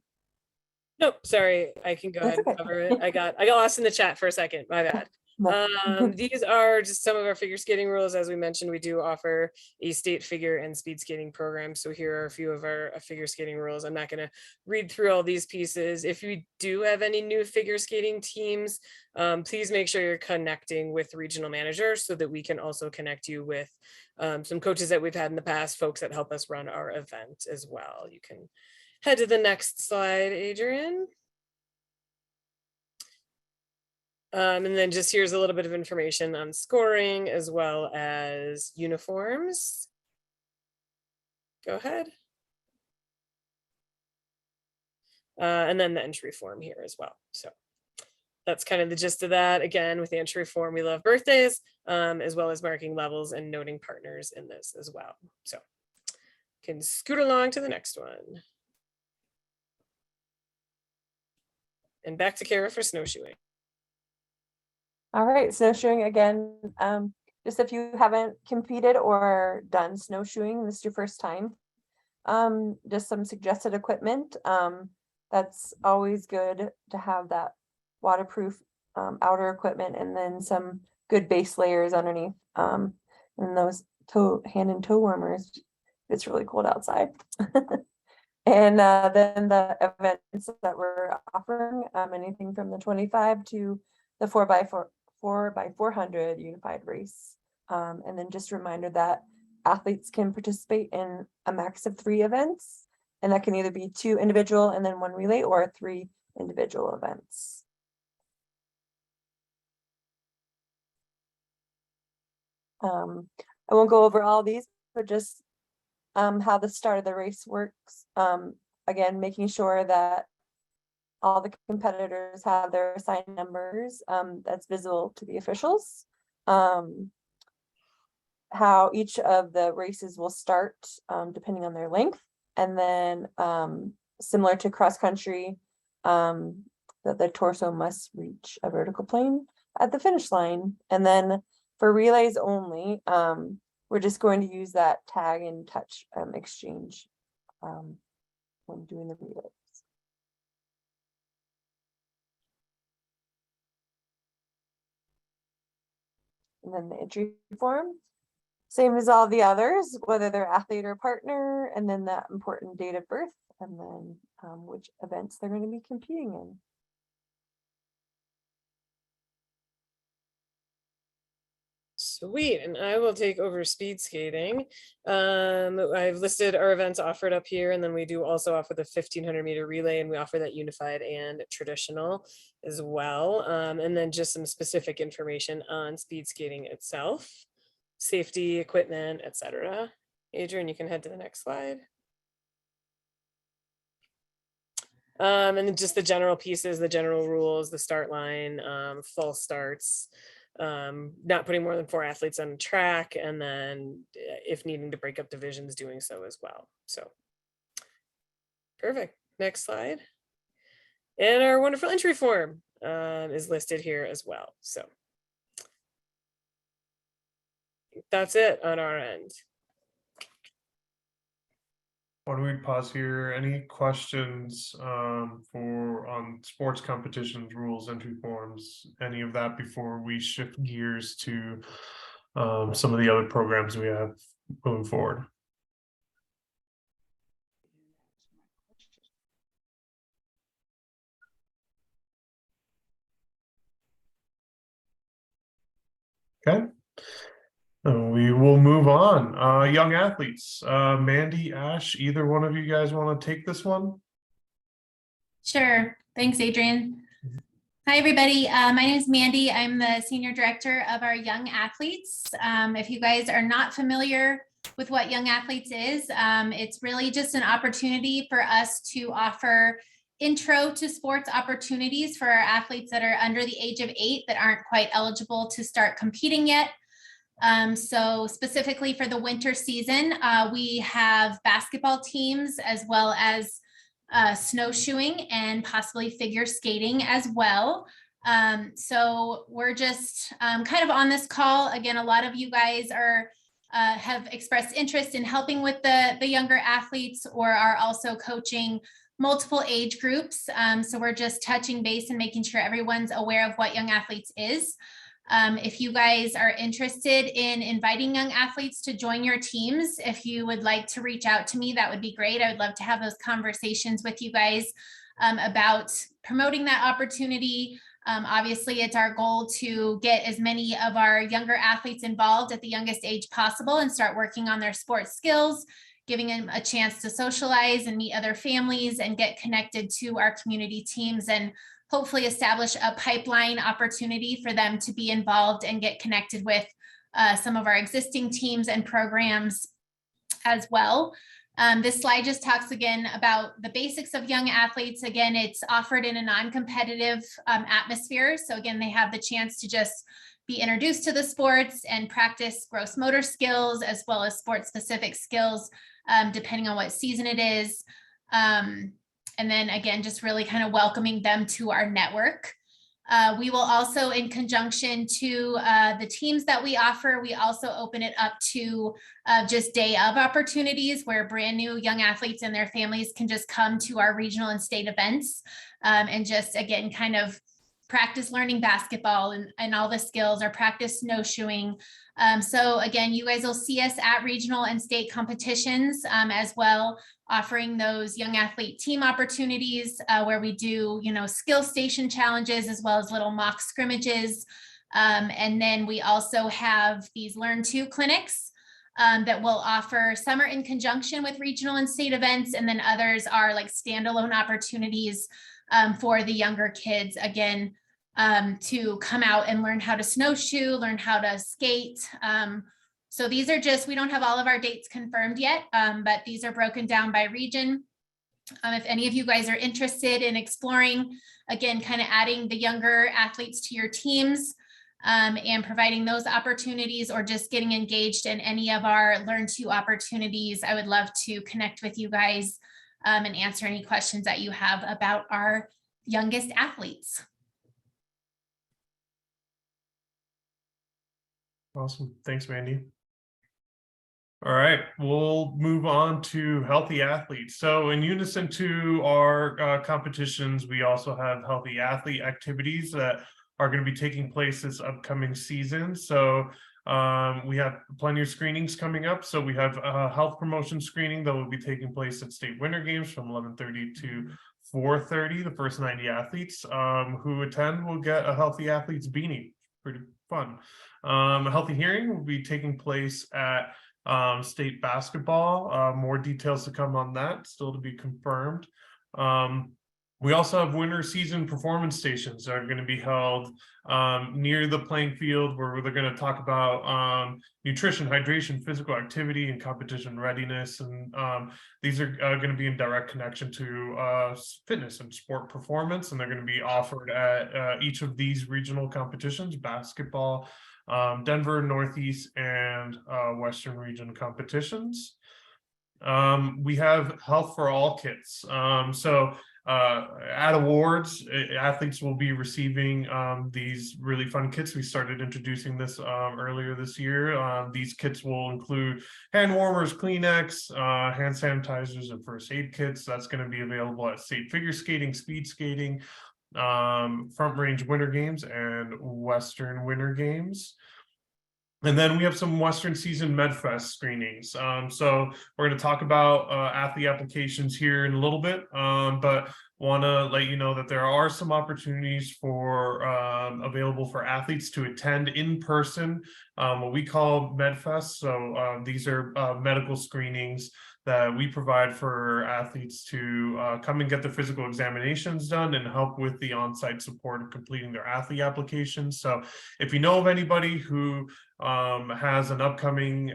Nope, sorry, I can go That's ahead and okay. cover it. I got lost in the chat for a second, my bad. No. These are just some of our figure skating rules. As we mentioned, we do offer a state figure and speed skating program. So here are a few of our figure skating rules. I'm not going to read through all these pieces. If you do have any new figure skating teams, please make sure you're connecting with regional managers so that we can also connect you with some coaches that we've had in the past, folks that help us run our event as well. You can head to the next slide, Adrian. And then just here's a little bit of information on scoring as well as uniforms. Go ahead. And then the entry form here as well. So that's kind of the gist of that. Again, with the entry form, we love birthdays, as well as marking levels and noting partners in this as well. So can scoot along to the next one. And back to Kara for snowshoeing. All right, snowshoeing again. Just if you haven't competed or done snowshoeing, this is your first time. Just some suggested equipment. That's always good to have that waterproof outer equipment, and then some good base layers underneath. And those hand and toe warmers. It's really cold outside. And then the events that we're offering, anything from the 25 to the 4x400 unified race. And then just a reminder that athletes can participate in a max of 3 events, and that can either be 2 individual and then 1 relay, or 3 individual events. I won't go over all these, but just how the start of the race works. Again, making sure that all the competitors have their assigned numbers that's visible to the officials. How each of the races will start depending on their length, and then similar to cross country, that the torso must reach a vertical plane at the finish line. And then for relays only, we're just going to use that tag and touch exchange when doing the relays. And then the entry form, same as all the others, whether they're athlete or partner, and then that important date of birth, and then which events they're going to be competing in. Sweet, and I will take over speed skating. I've listed our events offered up here, and then we do also offer the 1500 meter relay, and we offer that unified and traditional as well. And then just some specific information on speed skating itself, safety, equipment, etc. Adrian, you can head to the next slide. And then just the general pieces, the general rules, the start line, false starts, not putting more than 4 athletes on track, and then if needing to break up divisions, doing so as well. So perfect. Next slide. And our wonderful entry form is listed here as well. So that's it on our end. Why don't we pause here? Any questions on sports competitions, rules, entry forms, any of that before we shift gears to some of the other programs we have moving forward? Okay. We will move on. Young athletes, Mandy, Ash, either one of you guys want to take this one? Sure. Thanks, Adrian. Hi, everybody. My name is Mandy. I'm the Senior Director of our Young Athletes. If you guys are not familiar with what Young Athletes is, it's really just an opportunity for us to offer intro to sports opportunities for our athletes that are under the age of 8 that aren't quite eligible to start competing yet. So specifically for the winter season, we have basketball teams as well as snowshoeing and possibly figure skating as well. So we're just kind of on this call. Again, a lot of you guys are have expressed interest in helping with the younger athletes or are also coaching multiple age groups. So we're just touching base and making sure everyone's aware of what Young Athletes is. If you guys are interested in inviting young athletes to join your teams, if you would like to reach out to me, that would be great. I would love to have those conversations with you guys about promoting that opportunity. Obviously, it's our goal to get as many of our younger athletes involved at the youngest age possible and start working on their sports skills, giving them a chance to socialize and meet other families and get connected to our community teams and hopefully establish a pipeline opportunity for them to be involved and get connected with some of our existing teams and programs as well. This slide just talks again about the basics of young athletes. Again, it's offered in a non-competitive atmosphere. So again, they have the chance to just be introduced to the sports and practice gross motor skills as well as sports specific skills, depending on what season it is. And then again, just really kind of welcoming them to our network. We will also, in conjunction to the teams that we offer, we also open it up to just day of opportunities where brand new young athletes and their families can just come to our regional and state events and just, again, kind of practice learning basketball and all the skills or practice snowshoeing. So again, you guys will see us at regional and state competitions as well, offering those young athlete team opportunities where we do, skill station challenges as well as little mock scrimmages. And then we also have these Learn To clinics that we'll offer. Some are in conjunction with regional and state events, and then others are like standalone opportunities for the younger kids, again, to come out and learn how to snowshoe, learn how to skate. So these are just, we don't have all of our dates confirmed yet, but these are broken down by region. If any of you guys are interested in exploring, again, kind of adding the younger athletes to your teams and providing those opportunities or just getting engaged in any of our Learn To opportunities, I would love to connect with you guys and answer any questions that you have about our youngest athletes. Awesome. Thanks, Mandy. All right, we'll move on to healthy athletes. So in unison to our competitions, we also have healthy athlete activities that are going to be taking place this upcoming season. So we have plenty of screenings coming up. So we have a health promotion screening that will be taking place at State Winter Games from 11:30 to 4:30. The first 90 athletes who attend will get a healthy athletes beanie. Pretty fun. A healthy hearing will be taking place at state basketball. More details to come on that, still to be confirmed. We also have winter season performance stations that are going to be held near the playing field, where they're going to talk about nutrition, hydration, physical activity, and competition readiness. And these are going to be in direct connection to fitness and sport performance. And they're going to be offered at each of these regional competitions: basketball, Denver, Northeast, and Western region competitions. We have Health for All kits. At awards, athletes will be receiving these really fun kits. We started introducing this earlier this year. These kits will include hand warmers, Kleenex, hand sanitizers, and first aid kits. That's going to be available at state figure skating, speed skating, Front Range Winter Games, and Western Winter Games. And then we have some Western Season MedFest screenings. So we're going to talk about athlete applications here in a little bit, but Want to let you know that there are some opportunities for available for athletes to attend in person, what we call MedFest. So these are medical screenings that we provide for athletes to come and get their physical examinations done and help with the on-site support of completing their athlete applications. So if you know of anybody who has an upcoming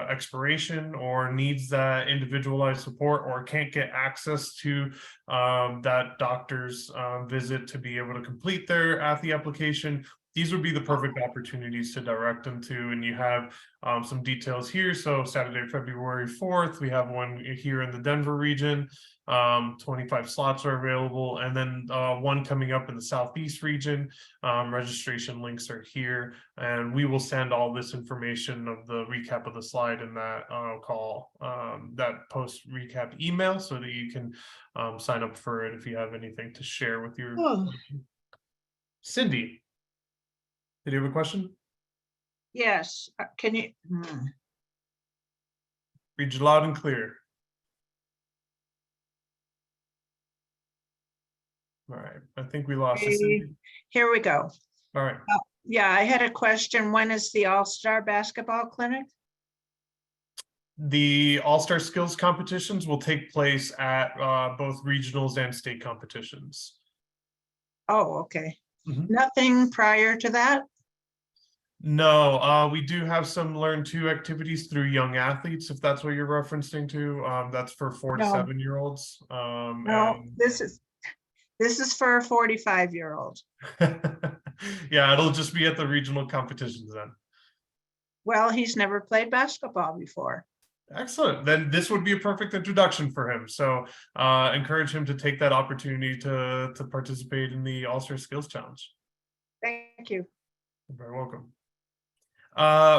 expiration or needs that individualized support or can't get access to that doctor's visit to be able to complete their athlete application, these would be the perfect opportunities to direct them to. And you have some details here. So Saturday, February 4th, we have one here in the Denver region. 25 slots are available. And then one coming up in the Southeast region. Registration links are here. And we will send all this information of the recap of the slide in that that post recap email so that you can sign up for it if you have anything to share with your Cindy. Did you have a question? Yes, can you? Read you loud and clear. All right, I think we lost you, Cindy. Here we go. All right. Yeah, I had a question. When is the All-Star Basketball Clinic? The All-Star Skills competitions will take place at both regionals and state competitions. Oh, okay. Mhm. Nothing prior to that? No, we do have some Learn To activities through young athletes, if that's what you're referencing to. That's for 4 to No. 7-year-olds. No, this is for a 45-year-old. Yeah, it'll just be at the regional competitions then. Well, he's never played basketball before. Excellent. Then this would be a perfect introduction for him. So encourage him to take that opportunity to participate in the All-Star Skills Challenge. Thank you. You're very welcome.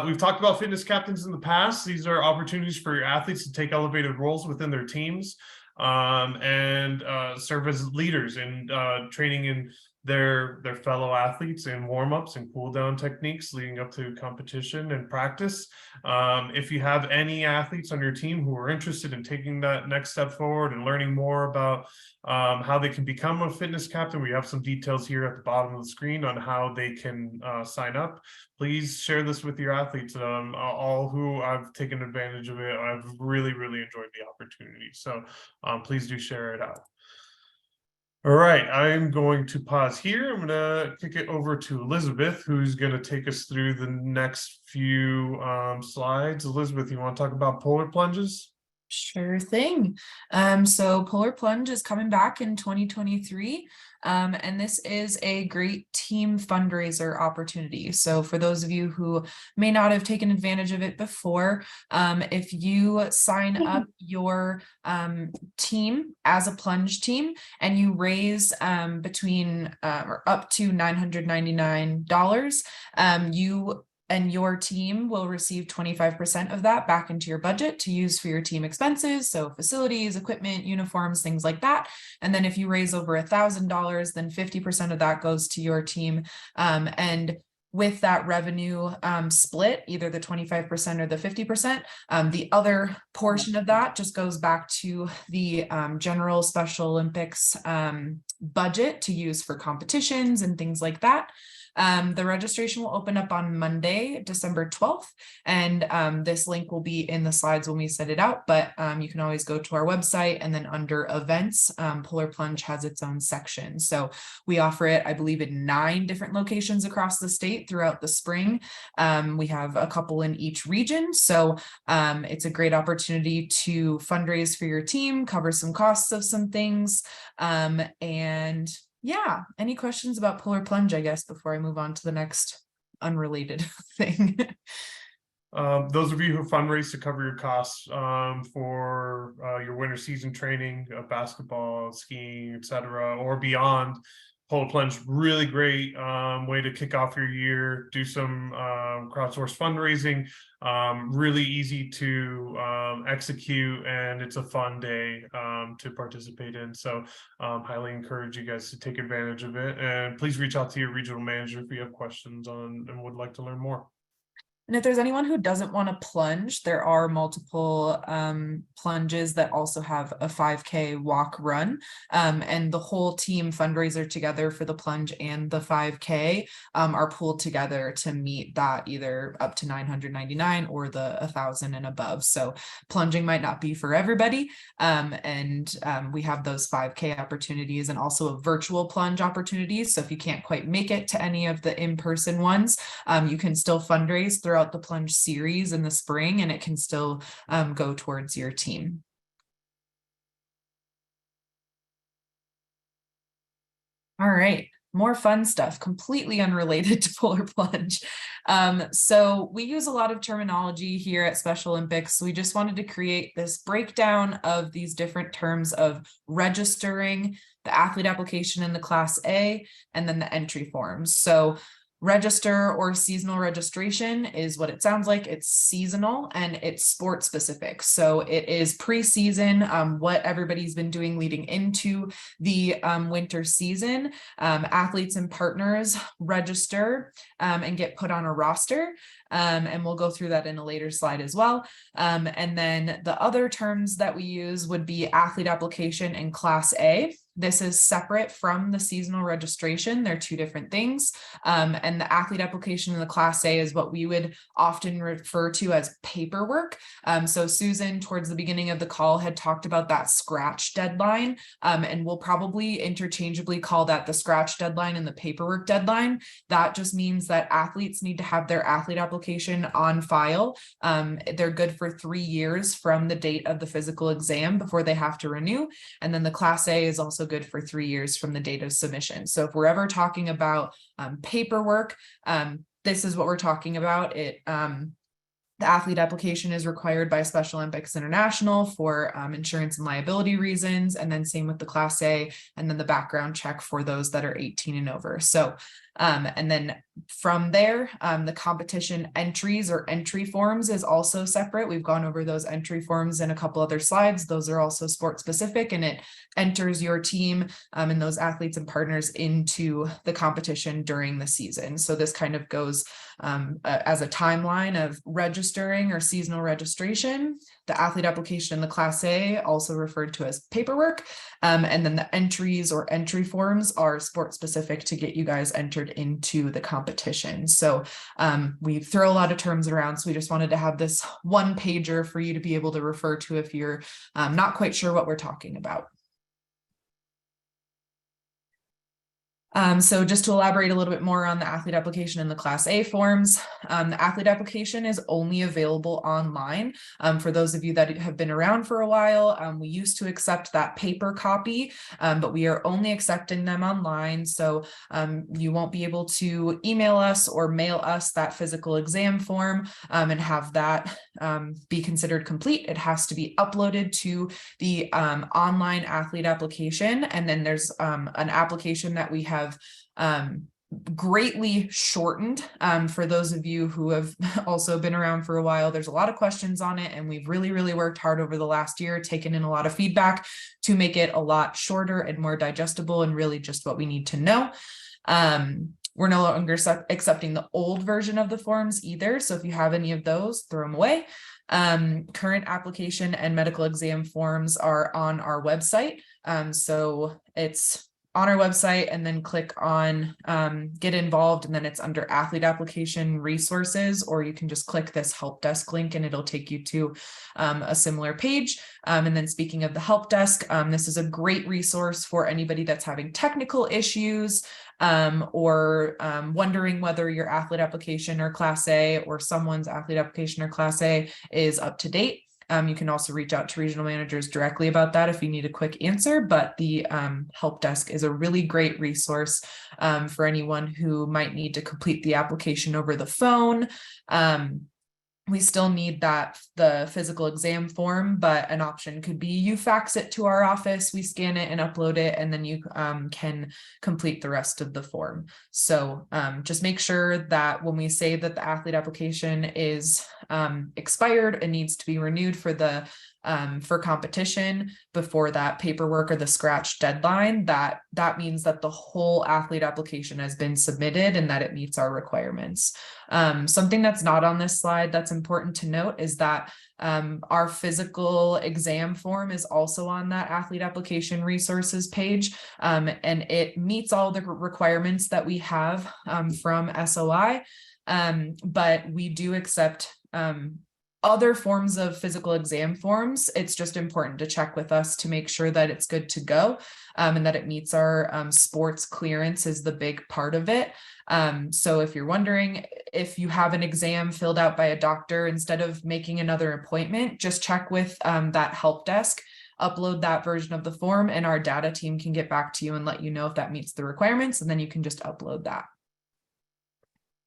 We've talked about fitness captains in the past. These are opportunities for your athletes to take elevated roles within their teams and serve as leaders in training in their fellow athletes in warm-ups and cool down techniques leading up to competition and practice. If you have any athletes on your team who are interested in taking that next step forward and learning more about how they can become a fitness captain, we have some details here at the bottom of the screen on how they can sign up. Please share this with your athletes. All who I've taken advantage of it, I've really enjoyed the opportunity. So please do share it out. All right, I'm going to pause here. I'm going to kick it over to Elizabeth, who's going to take us through the next few slides. Elizabeth, you want to talk about polar plunges? Sure thing. So Polar Plunge is coming back in 2023. And this is a great team fundraiser opportunity. So for those of you who may not have taken advantage of it before, if you sign up your team as a plunge team and you raise between or up to $999, you and your team will receive 25% of that back into your budget to use for your team expenses. So facilities, equipment, uniforms, things like that. And then if you raise over $1,000, then 50% of that goes to your team. And with that revenue split, either the 25% or the 50%, the other portion of that just goes back to the general Special Olympics budget to use for competitions and things like that. The registration will open up on Monday, December 12th, and this link will be in the slides when we set it out, but you can always go to our website, and then under events, Polar Plunge has its own section. So we offer it, I believe, in 9 different locations across the state throughout the spring. We have a couple in each region. So it's a great opportunity to fundraise for your team, cover some costs of some things, and yeah, any questions about Polar Plunge, I guess, before I move on to the next unrelated thing? Those of you who fundraise to cover your costs for your winter season training, basketball, skiing, etc., or beyond, Polar Plunge, really great way to kick off your year, do some crowdsourced fundraising, really easy to execute, and it's a fun day to participate in. So highly encourage you guys to take advantage of it, and please reach out to your regional manager if you have questions on and would like to learn more. And if there's anyone who doesn't want to plunge, there are multiple plunges that also have a 5K walk run. And the whole team fundraiser together for the plunge and the 5K are pooled together to meet that either up to 999 or the 1,000 and above. So plunging might not be for everybody. We have those 5K opportunities and also a virtual plunge opportunities. So if you can't quite make it to any of the in-person ones, you can still fundraise throughout the plunge series in the spring, and it can still go towards your team. All right, more fun stuff, completely unrelated to polar plunge. So we use a lot of terminology here at Special Olympics. We just wanted to create this breakdown of these different terms of registering, the athlete application in the Class A, and then the entry forms. So register or seasonal registration is what it sounds like. It's seasonal and it's sport specific. So it is pre-season, what everybody's been doing leading into the winter season. Athletes and partners register and get put on a roster. And we'll go through that in a later slide as well. And then the other terms that we use would be athlete application and Class A. This is separate from the seasonal registration. They're two different things. And the athlete application in the Class A is what we would often refer to as paperwork. So Susan, towards the beginning of the call, had talked about that scratch deadline. And we'll probably interchangeably call that the scratch deadline and the paperwork deadline. That just means that athletes need to have their athlete application on file. They're good for 3 years from the date of the physical exam before they have to renew. And then the Class A is also good for 3 years from the date of submission. So if we're ever talking about paperwork, this is what we're talking about. The athlete application is required by Special Olympics International for insurance and liability reasons, and then same with the Class A, and then the background check for those that are 18 and over. So, and then from there, the competition entries or entry forms is also separate. We've gone over those entry forms in a couple other slides. Those are also sport specific, and it enters your team and those athletes and partners into the competition during the season. So this kind of goes as a timeline of registering or seasonal registration, the athlete application in the Class A, also referred to as paperwork, and then the entries or entry forms are sport specific to get you guys entered into the competition. So we throw a lot of terms around, so we just wanted to have this one pager for you to be able to refer to if you're not quite sure what we're talking about. So just to elaborate a little bit more on the athlete application and the Class A forms, the athlete application is only available online. For those of you that have been around for a while, we used to accept that paper copy, but we are only accepting them online. So you won't be able to email us or mail us that physical exam form and have that be considered complete. It has to be uploaded to the online athlete application. And then there's an application that we have greatly shortened for those of you who have also been around for a while. There's a lot of questions on it, and we've really worked hard over the last year, taken in a lot of feedback to make it a lot shorter and more digestible and really just what we need to know. We're no longer accepting the old version of the forms either. So if you have any of those, throw them away. Current application and medical exam forms are on our website. So it's on our website, and then click on get involved, and then it's under athlete application resources, or you can just click this help desk link and it'll take you to a similar page. And then speaking of the help desk, this is a great resource for anybody that's having technical issues or wondering whether your athlete application or Class A or someone's athlete application or Class A is up to date. You can also reach out to regional managers directly about that if you need a quick answer, but the help desk is a really great resource for anyone who might need to complete the application over the phone. We still need the physical exam form, but an option could be you fax it to our office, we scan it and upload it, and then you can complete the rest of the form. So just make sure that when we say that the athlete application is expired and needs to be renewed for the for competition before that paperwork or the scratch deadline, that means that the whole athlete application has been submitted and that it meets our requirements. Something that's not on this slide that's important to note is that our physical exam form is also on that athlete application resources page, and it meets all the requirements that we have from SOI, but we do accept other forms of physical exam forms. It's just important to check with us to make sure that it's good to go, and that it meets our sports clearance is the big part of it. So if you're wondering if you have an exam filled out by a doctor, instead of making another appointment, just check with that help desk, upload that version of the form, and our data team can get back to you and let you know if that meets the requirements, and then you can just upload that.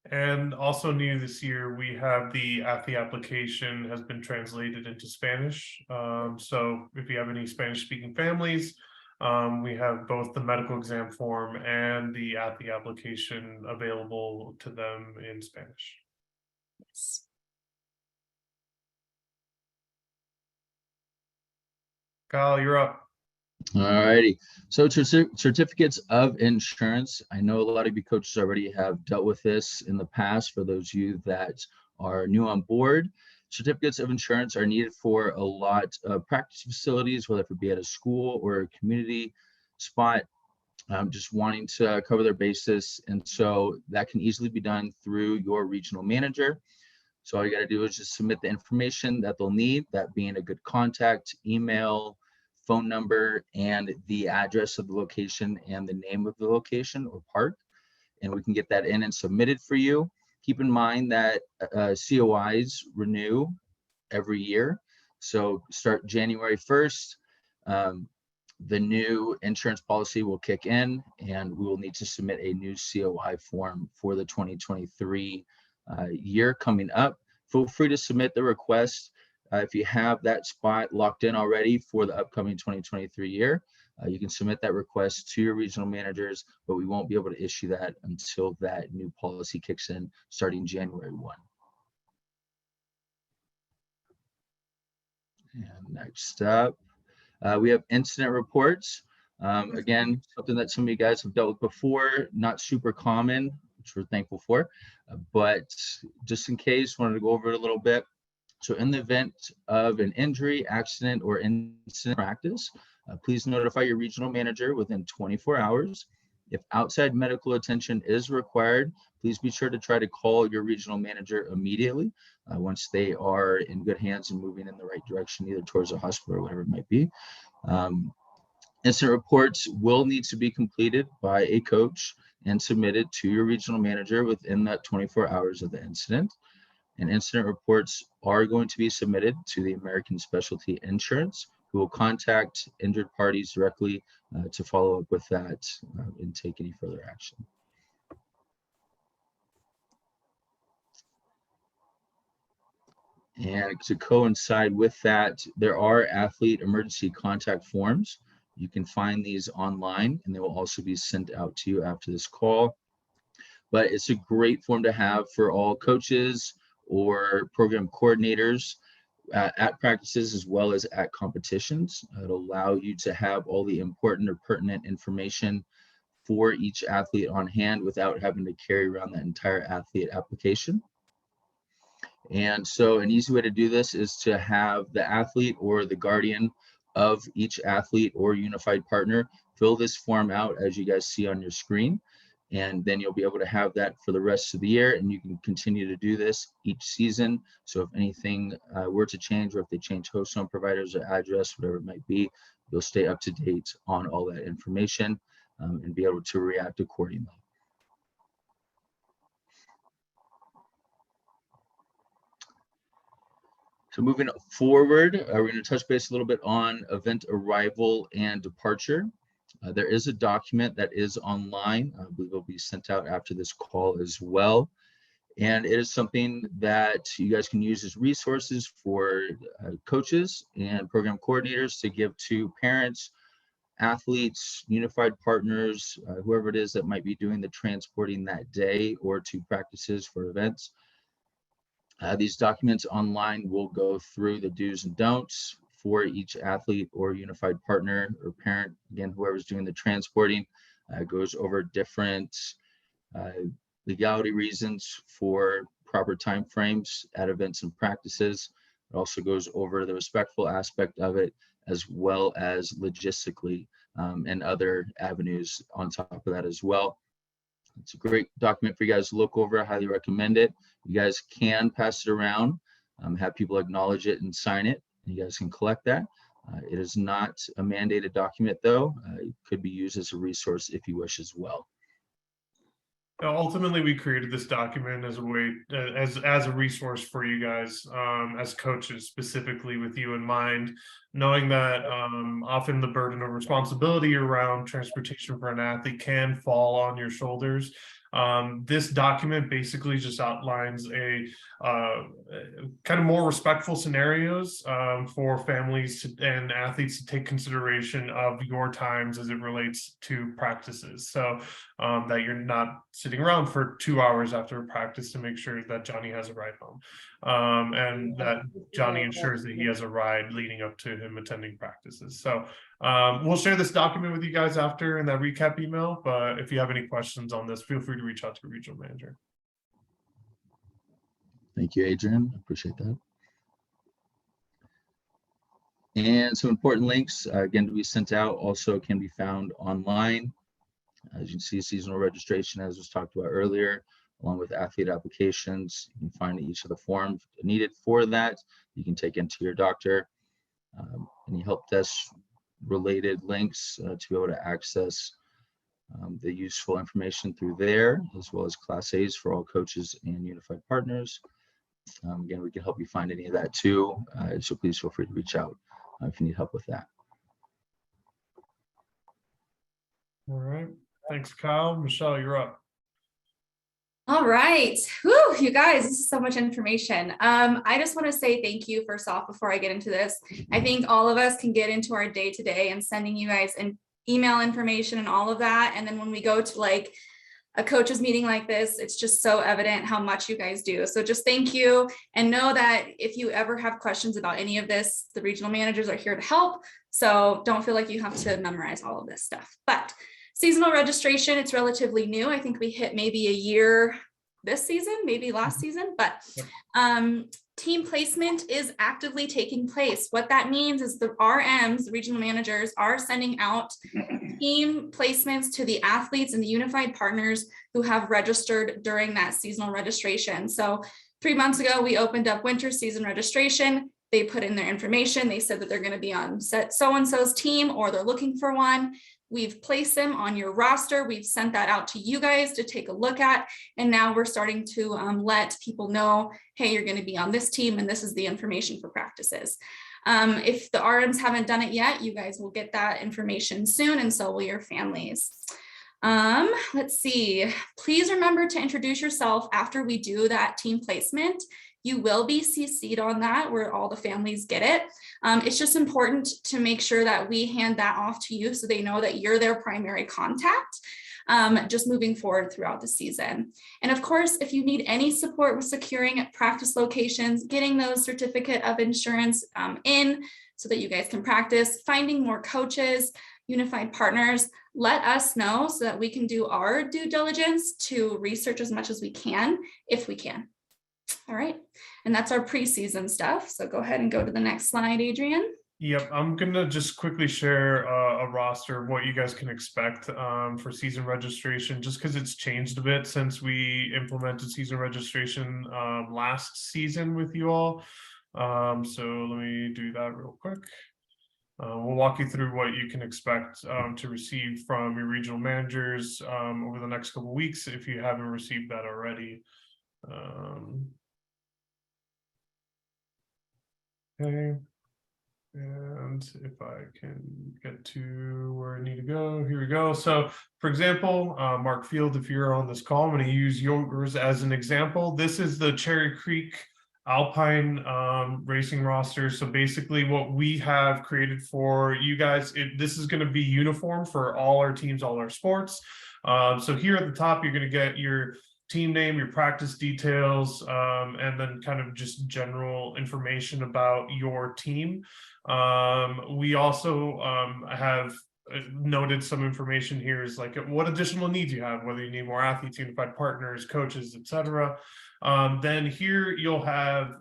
And also new this year, we have the athlete application has been translated into Spanish. So if you have any Spanish speaking families, we have both the medical exam form and the athlete application available to them in Spanish. Yes. Kyle, you're up. All righty. So certificates of insurance. I know a lot of you coaches already have dealt with this in the past. For those of you that are new on board, certificates of insurance are needed for a lot of practice facilities, whether it be at a school or a community spot, just wanting to cover their bases. And so that can easily be done through your regional manager. So all you got to do is just submit the information that they'll need, that being a good contact, email, phone number, and the address of the location and the name of the location or park, and we can get that in and submitted for you. Keep in mind that COIs renew every year, so start January 1st. The new insurance policy will kick in, and we will need to submit a new COI form for the 2023 year coming up. Feel free to submit the request. If you have that spot locked in already for the upcoming 2023 year, you can submit that request to your regional managers, but we won't be able to issue that until that new policy kicks in starting January 1. And next up, we have incident reports. Again, something that some of you guys have dealt with before, not super common, which we're thankful for, but just in case, wanted to go over it a little bit. So in the event of an injury, accident, or incident practice, please notify your regional manager within 24 hours. If outside medical attention is required, please be sure to try to call your regional manager immediately once they are in good hands and moving in the right direction, either towards a hospital or whatever it might be. Incident reports will need to be completed by a coach and submitted to your regional manager within that 24 hours of the incident. And incident reports are going to be submitted to the American Specialty Insurance, who will contact injured parties directly to follow up with that and take any further action. And to coincide with that, there are athlete emergency contact forms. You can find these online, and they will also be sent out to you after this call. But it's a great form to have for all coaches or program coordinators at practices as well as at competitions. It'll allow you to have all the important or pertinent information for each athlete on hand without having to carry around that entire athlete application. And so an easy way to do this is to have the athlete or the guardian of each athlete or unified partner fill this form out as you guys see on your screen. And then you'll be able to have that for the rest of the year, and you can continue to do this each season. So if anything were to change, or if they change host home providers or address, whatever it might be, you'll stay up to date on all that information and be able to react accordingly. So moving forward, we're going to touch base a little bit on event arrival and departure. There is a document that is online. I believe it will be sent out after this call as well. And it is something that you guys can use as resources for coaches and program coordinators to give to parents, athletes, unified partners, whoever it is that might be doing the transporting that day or to practices for events. These documents online will go through the do's and don'ts for each athlete or unified partner or parent. Again, whoever's doing the transporting goes over different legality reasons for proper timeframes at events and practices. It also goes over the respectful aspect of it, as well as logistically and other avenues on top of that as well. It's a great document for you guys to look over. I highly recommend it. You guys can pass it around, have people acknowledge it and sign it. You guys can collect that. It is not a mandated document though. It could be used as a resource if you wish as well. Ultimately, we created this document as a way, as a resource for you guys, as coaches, specifically with you in mind, knowing that often the burden of responsibility around transportation for an athlete can fall on your shoulders. This document basically just outlines a kind of more respectful scenarios for families and athletes to take consideration of your times as it relates to practices, so that you're not sitting around for 2 hours after a practice to make sure that Johnny has a ride home, and that Johnny ensures that he has a ride leading up to him attending practices. So we'll share this document with you guys after in that recap email, but if you have any questions on this, feel free to reach out to the regional manager. Thank you, Adrian. I appreciate that. And some important links, again, to be sent out, also can be found online. As you can see, seasonal registration, as was talked about earlier, along with athlete applications. You can find each of the forms needed for that. You can take into your doctor. Any help desk related links to be able to access the useful information through there, as well as Class A's for all coaches and unified partners. Again, we can help you find any of that too, so please feel free to reach out if you need help with that. All right, thanks, Kyle. Michelle, you're up. All right. Whew, you guys, this is so much information. I just want to say thank you first off before I get into this. I think all of us can get into our day-to-day and sending you guys an email information and all of that. And then when we go to like a coaches meeting like this, it's just so evident how much you guys do. So just thank you, and know that if you ever have questions about any of this, the regional managers are here to help. So don't feel like you have to memorize all of this stuff. But seasonal registration, it's relatively new. I think we hit maybe a year this season, maybe last season, but team placement is actively taking place. What that means is the RMs, the regional managers, are sending out team placements to the athletes and the unified partners who have registered during that seasonal registration. So 3 months ago, we opened up winter season registration. They put in their information. They said that they're going to be on set so-and-so's team, or they're looking for one. We've placed them on your roster. We've sent that out to you guys to take a look at. And now we're starting to let people know, hey, you're going to be on this team and this is the information for practices. If the RMs haven't done it yet, you guys will get that information soon, and so will your families. Let's see. Please remember to introduce yourself after we do that team placement. You will be CC'd on that where all the families get it. It's just important to make sure that we hand that off to you so they know that you're their primary contact, just moving forward throughout the season. And of course, if you need any support with securing practice locations, getting those certificate of insurance in so that you guys can practice, finding more coaches, unified partners, let us know so that we can do our due diligence to research as much as we can, if we can. All right, and that's our preseason stuff. So go ahead and go to the next slide, Adrian. Yep, I'm gonna just quickly share a roster of what you guys can expect for season registration, just because it's changed a bit since we implemented season registration last season with you all. So let me do that real quick. We'll walk you through what you can expect to receive from your regional managers over the next couple of weeks if you haven't received that already. Okay, and if I can get to where I need to go, here we go. So for example, Mark Field, if you're on this call, I'm going to use yours as an example. This is the Cherry Creek Alpine racing roster. So basically what we have created for you guys, this is going to be uniform for all our teams, all our sports. So here at the top, you're going to get your team name, your practice details, and then kind of just general information about your team. We also have noted some information here is like what additional needs you have, whether you need more athletes, unified partners, coaches, etc. Then here you'll have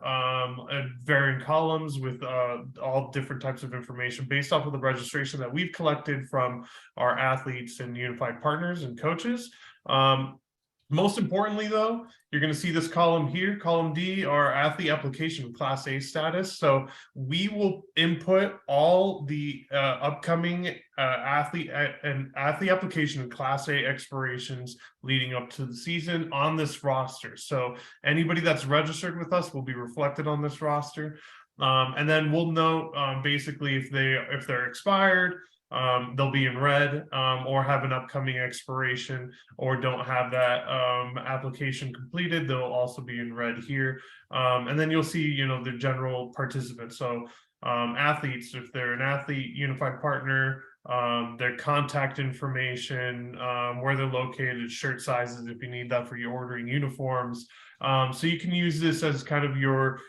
varying columns with all different types of information based off of the registration that we've collected from our athletes and unified partners and coaches. Most importantly, though, you're going to see this column here, column D, our athlete application Class A status. So we will input all the upcoming athlete application and Class A expirations leading up to the season on this roster. So anybody that's registered with us will be reflected on this roster. And then we'll note basically if they're expired, they'll be in red, or have an upcoming expiration, or don't have that application completed, they'll also be in red here. And then you'll see, the general participants. So athletes, if they're an athlete, unified partner, their contact information, where they're located, shirt sizes, if you need that for your ordering uniforms. So you can use this as kind of your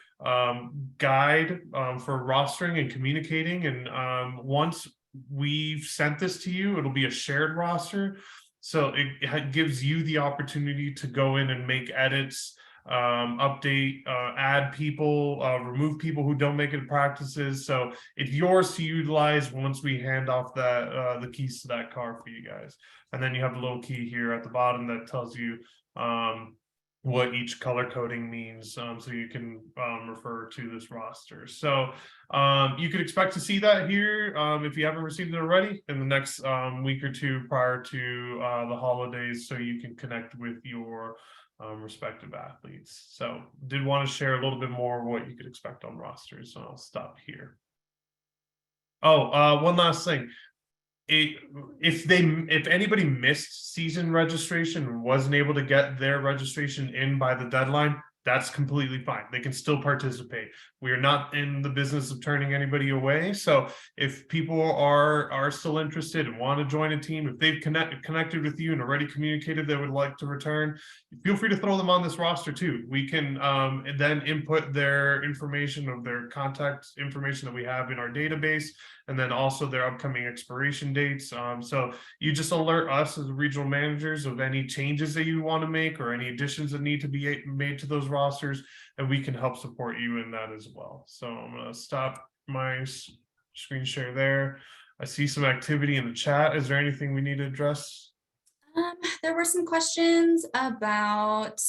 guide for rostering and communicating. And once we've sent this to you, it'll be a shared roster, so it gives you the opportunity to go in and make edits, update, add people, remove people who don't make it to practices. So it's yours to utilize once we hand off that the keys to that car for you guys. And then you have a little key here at the bottom that tells you what each color coding means, so you can refer to this roster. So you could expect to see that here, if you haven't received it already, in the next week or two prior to the holidays, so you can connect with your respective athletes. So did want to share a little bit more what you could expect on rosters, so I'll stop here. Oh, one last thing. If anybody missed season registration and wasn't able to get their registration in by the deadline, that's completely fine. They can still participate. We are not in the business of turning anybody away. So if people are still interested and want to join a team, if they've connected with you and already communicated they would like to return, feel free to throw them on this roster too. We can then input their information of their contact information that we have in our database, and then also their upcoming expiration dates. So you just alert us as regional managers of any changes that you want to make or any additions that need to be made to those rosters, and we can help support you in that as well. So I'm going to stop my screen share there. I see some activity in the chat. Is there anything we need to address? There were some questions about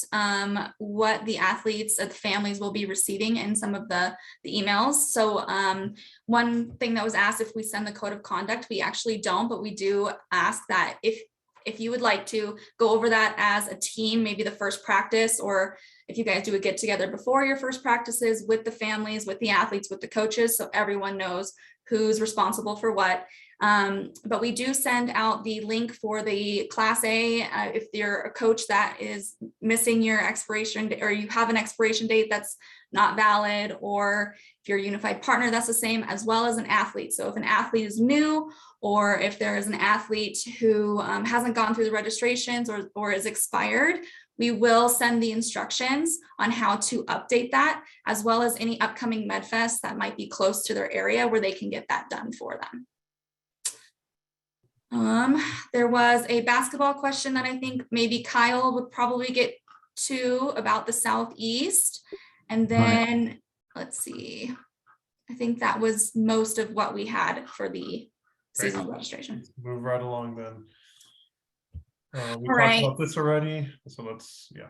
what the athletes and the families will be receiving in some of the emails. So one thing that was asked, if we send the code of conduct, we actually don't, but we do ask that if you would like to go over that as a team, maybe the first practice, or if you guys do a get together before your first practices with the families, with the athletes, with the coaches, so everyone knows who's responsible for what. But we do send out the link for the Class A. If you're a coach that is missing your expiration, or you have an expiration date that's not valid, or if you're a unified partner, that's the same, as well as an athlete. So if an athlete is new, or if there is an athlete who hasn't gone through the registrations or is expired, we will send the instructions on how to update that, as well as any upcoming MedFest that might be close to their area where they can get that done for them. There was a basketball question that I think maybe Kyle would probably get to about the Southeast. And then let's see, I think that was most of what we had for the seasonal registration. Move right along then. We All right. talked about this already, so let's, yeah.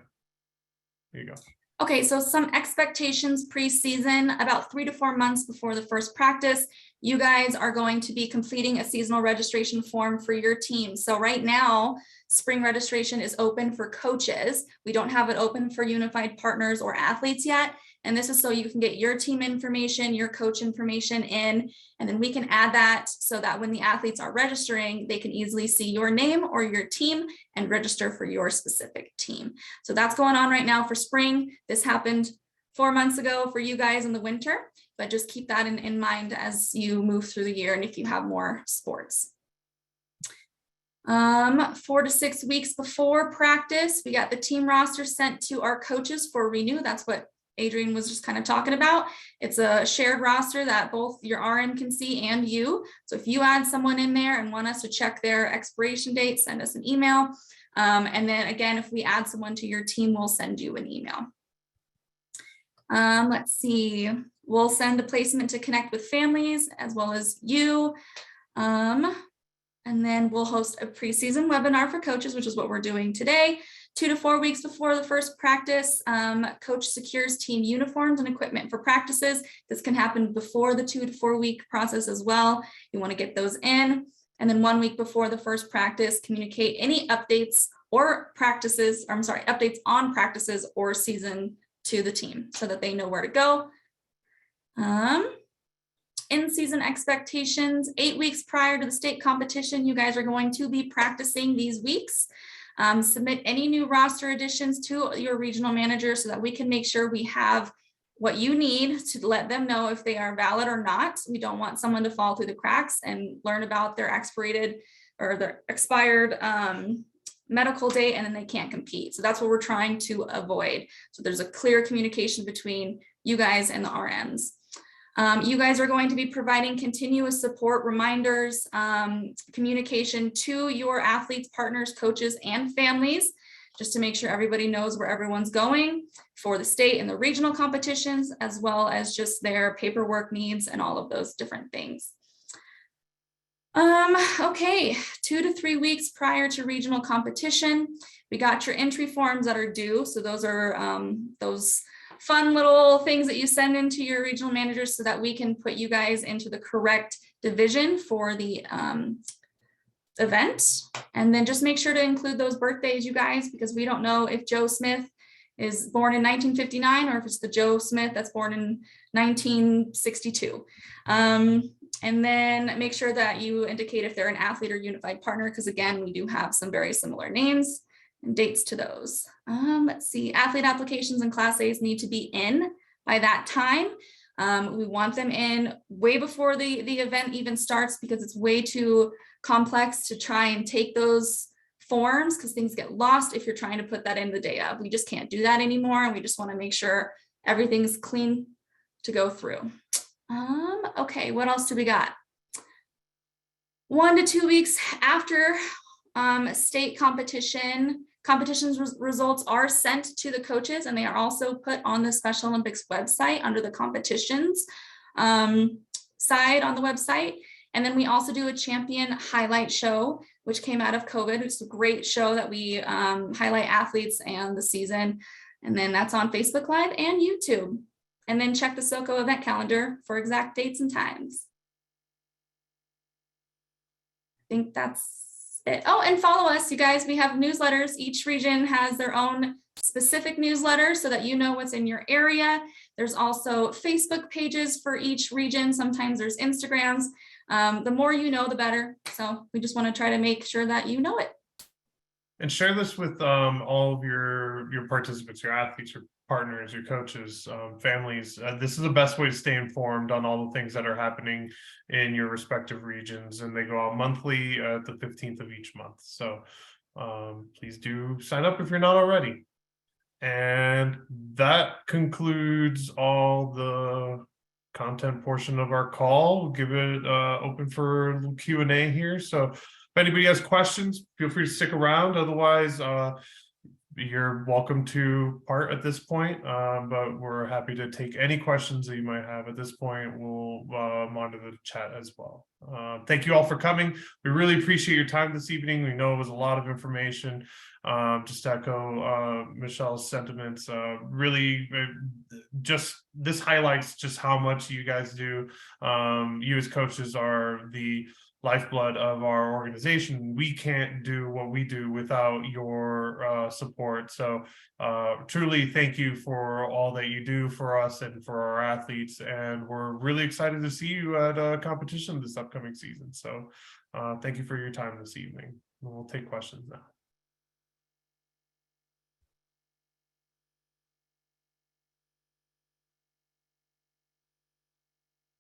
Here you go. Okay, so some expectations pre-season, about 3 to 4 months before the first practice, you guys are going to be completing a seasonal registration form for your team. So right now, spring registration is open for coaches. We don't have it open for unified partners or athletes yet. And this is so you can get your team information, your coach information in, and then we can add that so that when the athletes are registering, they can easily see your name or your team and register for your specific team. So that's going on right now for spring. This happened 4 months ago for you guys in the winter, but just keep that in mind as you move through the year and if you have more sports. 4 to 6 weeks before practice, we got the team roster sent to our coaches for renew. That's what Adrian was just kind of talking about. It's a shared roster that both your RN can see and you. So if you add someone in there and want us to check their expiration date, send us an email. And then again, if we add someone to your team, we'll send you an email. Let's see, we'll send a placement to connect with families as well as you. And then we'll host a preseason webinar for coaches, which is what we're doing today. 2 to 4 weeks before the first practice, coach secures team uniforms and equipment for practices. This can happen before the 2 to 4 week process as well. You want to get those in. And then 1 week before the first practice, communicate any updates or practices, or I'm sorry, updates on practices or season to the team so that they know where to go. In-season expectations, 8 weeks prior to the state competition, you guys are going to be practicing these weeks. Submit any new roster additions to your regional manager so that we can make sure we have what you need to let them know if they are valid or not. We don't want someone to fall through the cracks and learn about their expired medical date and then they can't compete. So that's what we're trying to avoid. So there's a clear communication between you guys and the RMs. You guys are going to be providing continuous support, reminders, communication to your athletes, partners, coaches, and families, just to make sure everybody knows where everyone's going for the state and the regional competitions, as well as just their paperwork needs and all of those different things. Okay, 2 to 3 weeks prior to regional competition, we got your entry forms that are due. So those are those fun little things that you send into your regional managers so that we can put you guys into the correct division for the event. And then just make sure to include those birthdays, you guys, because we don't know if Joe Smith is born in 1959 or if it's the Joe Smith that's born in 1962. And then make sure that you indicate if they're an athlete or unified partner, because again, we do have some very similar names and dates to those. Let's see, athlete applications and class A's need to be in by that time. We want them in way before the event even starts because it's way too complex to try and take those forms because things get lost if you're trying to put that in the day of. We just can't do that anymore. And we just want to make sure everything's clean to go through. Okay, what else do we got? 1 to 2 weeks after state competition, results are sent to the coaches and they are also put on the Special Olympics website under the competitions side on the website. And then we also do a champion highlight show, which came out of COVID. It's a great show that we highlight athletes and the season. And then that's on Facebook Live and YouTube. And then check the SoCo event calendar for exact dates and times. I think that's it. Oh, and follow us, you guys. We have newsletters. Each region has their own specific newsletter so that you know what's in your area. There's also Facebook pages for each region. Sometimes there's Instagrams. The more you know, the better. So we just want to try to make sure that you know it. And share this with all of your participants, your athletes, your partners, your coaches, families. This is the best way to stay informed on all the things that are happening in your respective regions. And they go out monthly at the 15th of each month. So please do sign up if you're not already. And that concludes all the content portion of our call. We'll give it open for Q&A here. So if anybody has questions, feel free to stick around. Otherwise, you're welcome to part at this point, but we're happy to take any questions that you might have at this point. We'll monitor the chat as well. Thank you all for coming. We really appreciate your time this evening. We know it was a lot of information. Just to echo Michelle's sentiments, really just this highlights just how much you guys do. You as coaches are the lifeblood of our organization. We can't do what we do without your support. So truly thank you for all that you do for us and for our athletes. And we're really excited to see you at a competition this upcoming season. So thank you for your time this evening. We'll take questions now.